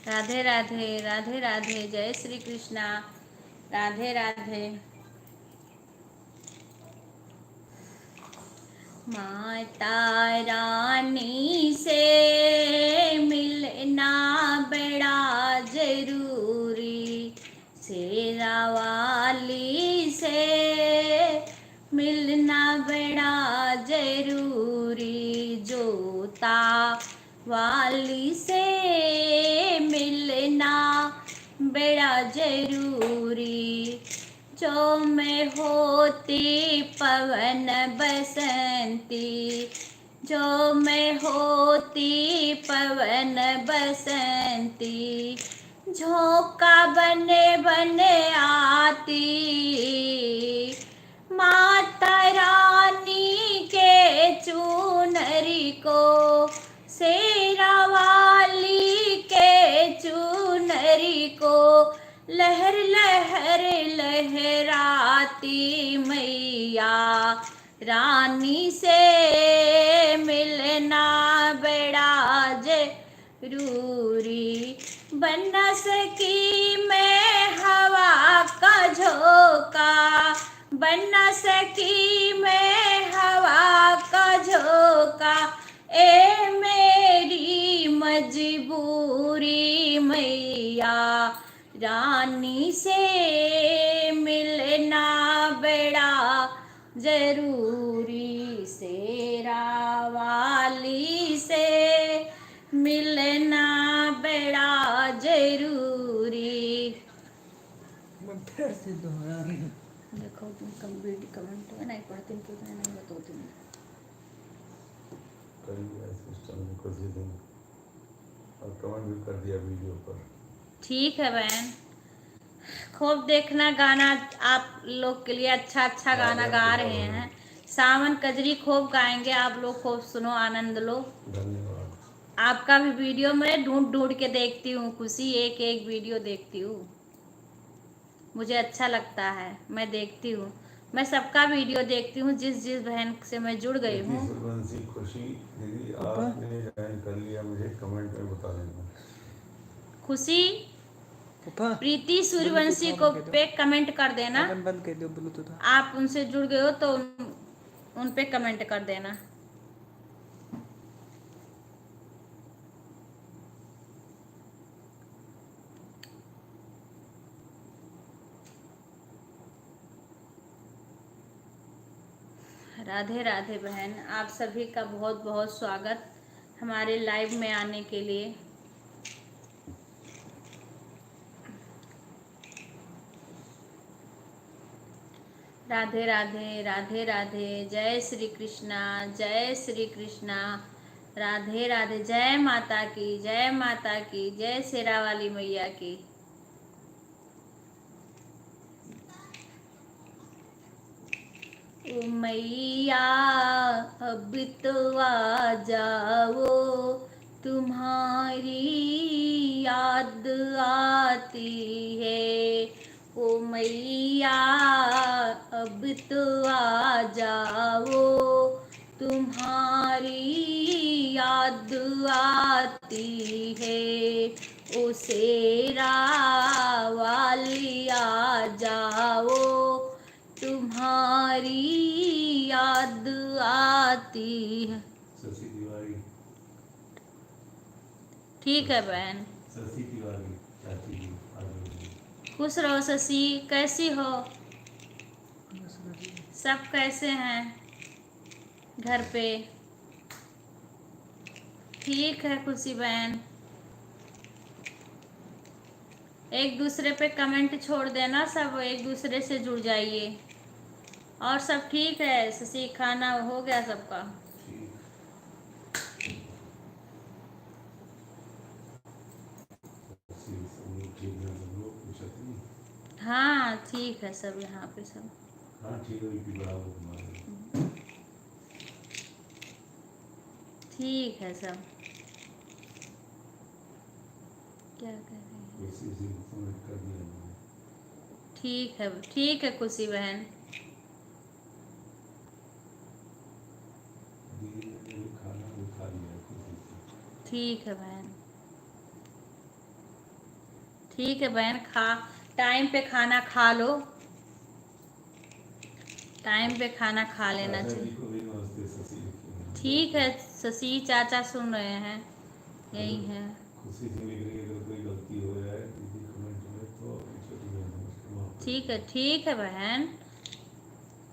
राधे राधे, राधे राधे, जय श्री कृष्णा, राधे राधे। माता रानी से मिलना बड़ा जरूरी, शेरा वाली से मिलना बड़ा जरूरी, जोता वाली से मिलना बड़ा जरूरी, जो मैं होती पवन बसंती, जो मैं होती पवन बसंती, झोंका बने बने आती, माता रानी के चुनरी को, शेरा वाली के चुनरी को, लहर लहर लहराती मैया रानी से मिलना बड़ा जरूरी, बन न सकी मैं हवा का झोंका, बन न सकी मैं हवा का झोंका, ए मेरी मजबूरी मैया रानी से मिलना बड़ा जरूरी, शेरा वाली से मिलना बड़ा जरूरी। मैं फिर से दोहरा रही हूँ। देखो तुम कमेंट में नहीं पढ़ती हूँ, क्यों नहीं बताती हूँ। करिए सिस्टम में कुछ ही दिन और कमेंट भी कर दिया वीडियो पर। ठीक है बहन, खूब देखना गाना, आप लोग के लिए अच्छा अच्छा गाना गा रहे हैं। सावन कजरी खूब गाएंगे, आप लोग खूब सुनो, आनंद लो। धन्यवाद। आपका भी वीडियो मैं ढूंढ ढूंढ के देखती हूँ खुशी, एक एक वीडियो देखती हूँ, मुझे अच्छा लगता है, मैं देखती हूँ, मैं सबका वीडियो देखती हूँ, जिस जिस बहन से मैं जुड़ गई हूँ। खुशी दीदी आपने ज्वाइन कर लिया, मुझे कमेंट में बता देना। खुशी प्रीति सूर्यवंशी को पे कमेंट कर देना, बंद कर दो ब्लूटूथ। आप उनसे जुड़ गए हो तो उन पे कमेंट कर देना। राधे राधे बहन, आप सभी का बहुत बहुत स्वागत हमारे लाइव में आने के लिए। राधे राधे, राधे राधे, जय श्री कृष्णा, जय श्री कृष्णा, राधे राधे, जय माता की, जय माता की, जय शेरा वाली मैया की। ओ मैया अब तो आ जाओ, तुम्हारी याद आती है, ओ मैया अब तो आ जाओ, तुम्हारी याद आती है, उसेरा वाली आ जाओ, तुम्हारी याद आती है। शशि तिवारी। ठीक है बहन। शशि तिवारी चाची जी आगे। खुश रहो शशि, कैसी हो? बस बढ़िया। सब कैसे हैं घर पे? ठीक है खुशी बहन। एक दूसरे पे कमेंट छोड़ देना, सब एक दूसरे से जुड़ जाइए। और सब ठीक है शशि, खाना हो गया सबका? ठीक। शशि सब ठीक है, सब लोग पूछते नहीं। हाँ ठीक है सब, यहाँ पे सब हाँ ठीक है, उनकी बड़ा वो हमारे ठीक है सब। क्या कर रहे हैं? इसी से समझ कर दिया मैंने। ठीक है खुशी बहन। दीदी ने भी खाना भी खा लिया खुशी से। ठीक है बहन। ठीक है बहन, खा टाइम पे खाना खा लो, टाइम पे खाना खा लेना चाचा जी चाहिए। को भी नमस्ते शशि लिखी है। ठीक है शशि, चाचा सुन रहे हैं, यही है। खुशी से लिख रही है, अगर कोई गलती हो जाए दीदी कमेंट में तो अपनी छोटी बहन समझ के माफ कर ठीक है बहन,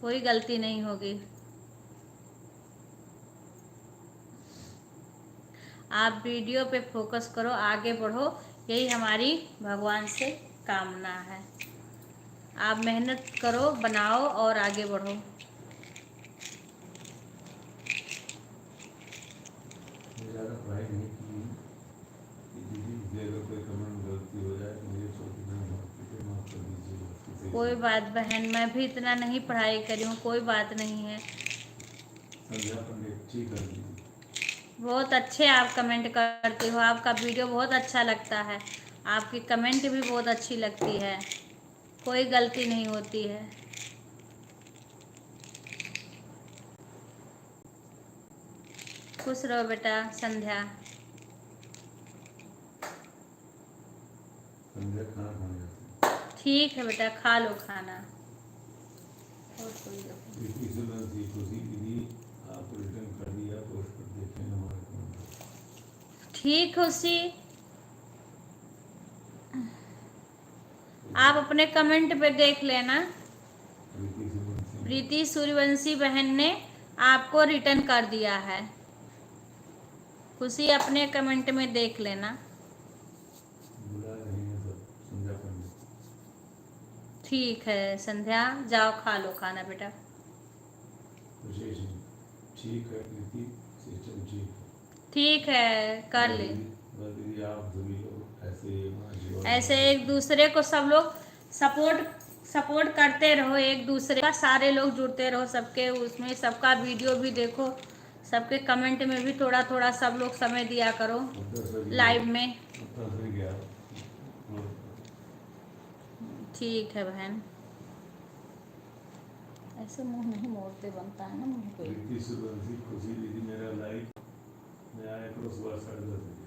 कोई गलती नहीं होगी। आप वीडियो पे फोकस करो, आगे बढ़ो, यही हमारी भगवान से कामना है। आप मेहनत करो, बनाओ और आगे बढ़ो। ज़्यादा पढ़ाई नहीं की कि दीदी मुझे अगर कोई कमेंट गलती हो जाए तो मुझे छोटी बहन माफ कर दीजिए। कोई बात बहन, मैं भी इतना नहीं पढ़ाई करी हूँ, कोई बात नहीं है। संध्या पंडित ठीक है दीदी। बहुत अच्छे आप कमेंट करते हो, आपका वीडियो बहुत अच्छा लगता है, आपकी कमेंट भी बहुत अच्छी लगती है, कोई गलती नहीं होती है। खुश रहो बेटा संध्या। संध्या खाना खाने जाते हैं। ठीक है बेटा, खा लो खाना। और कोई प्रीति सुलन सी खुशी दीदी आप रिटर्न कर दिया, पोस्ट पर देखें हमारे कमेंट। ठीक खुशी, आप अपने कमेंट पे देख लेना। प्रीति सूर्यवंशी बहन ने आपको रिटर्न कर दिया है, खुशी अपने कमेंट में देख लेना। बुला रही हैं सब संध्या पंडित। ठीक है संध्या, जाओ खा लो खाना बेटा। विशेष ठीक है प्रीति सिस्टम ठीक है। ठीक है कर ले। बस दीदी आप सभी लोग ऐसे ऐसे एक दूसरे को सब लोग सपोर्ट करते रहो, एक दूसरे का सारे लोग जुड़ते रहो, सबके उसमें सबका वीडियो भी देखो, सबके कमेंट में भी थोड़ा थोड़ा सब लोग समय दिया करो लाइव में। ठीक है बहन, ऐसे मुंह नहीं मोड़ते, बनता है ना मुंह पे। प्रीति सुरवंशी खुशी दीदी मेरा लाइक मैं आया करो सुबह 10:30 बजे।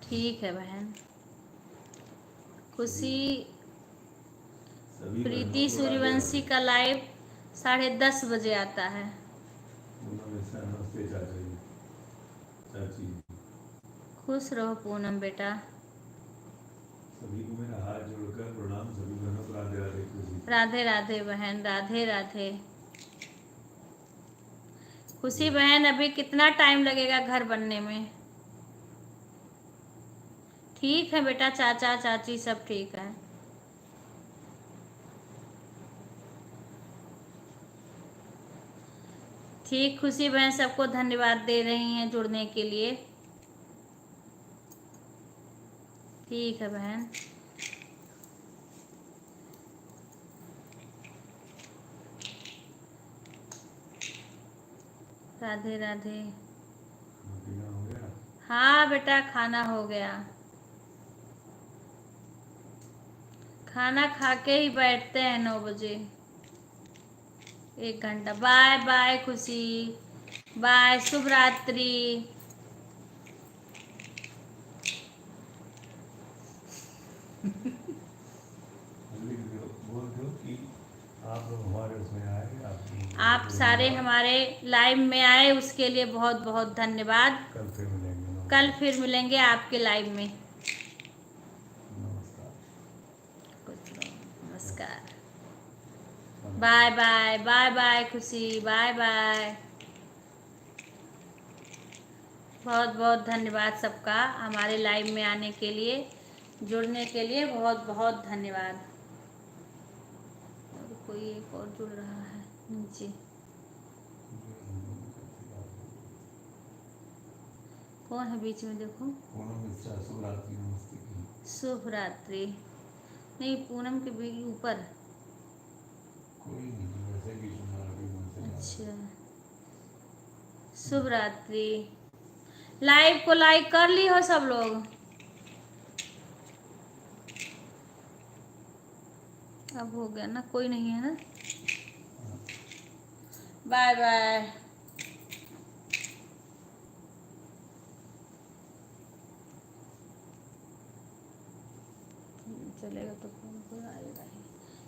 ठीक है बहन खुशी। प्रीति सूर्यवंशी का लाइव 10:30 बजे आता है। नमस्ते चाचा जी चाची। खुश रहो पूनम बेटा। सभी को मेरा हाथ जोड़कर प्रणाम, सभी बहनों को राधे राधे खुशी। राधे राधे बहन, राधे राधे खुशी बहन। अभी कितना टाइम लगेगा घर बनने में? ठीक है बेटा, चाचा चाची सब ठीक है। ठीक खुशी बहन, सबको धन्यवाद दे रही हैं जुड़ने के लिए। ठीक है बहन। राधे राधे। खाना हो गया? हाँ बेटा खाना हो गया, खाना खा के ही बैठते हैं 9 बजे, 1 घंटा। बाय बाय खुशी, बाय, शुभ रात्रि। बोल दो कि आप लोग हमारे उसमें आए, आप सारे हमारे लाइव में आए, उसके लिए बहुत बहुत धन्यवाद। कल फिर मिलेंगे। कल फिर मिलेंगे आपके लाइव में। नमस्कार। नमस्कार। बाय बाय बाय बाय खुशी, बाय बाय। बहुत बहुत धन्यवाद सबका हमारे लाइव में आने के लिए, जुड़ने के लिए बहुत बहुत धन्यवाद। और कोई एक और जुड़ रहा है नीचे। कौन है बीच में? देखो शुभ रात्रि। नहीं, पूनम के भी ऊपर। अच्छा, शुभ रात्रि। लाइव को लाइक कर ली हो सब लोग? अब हो गया ना, कोई नहीं है ना। Bye bye. चलेगा तो फोन पर आएगा ही।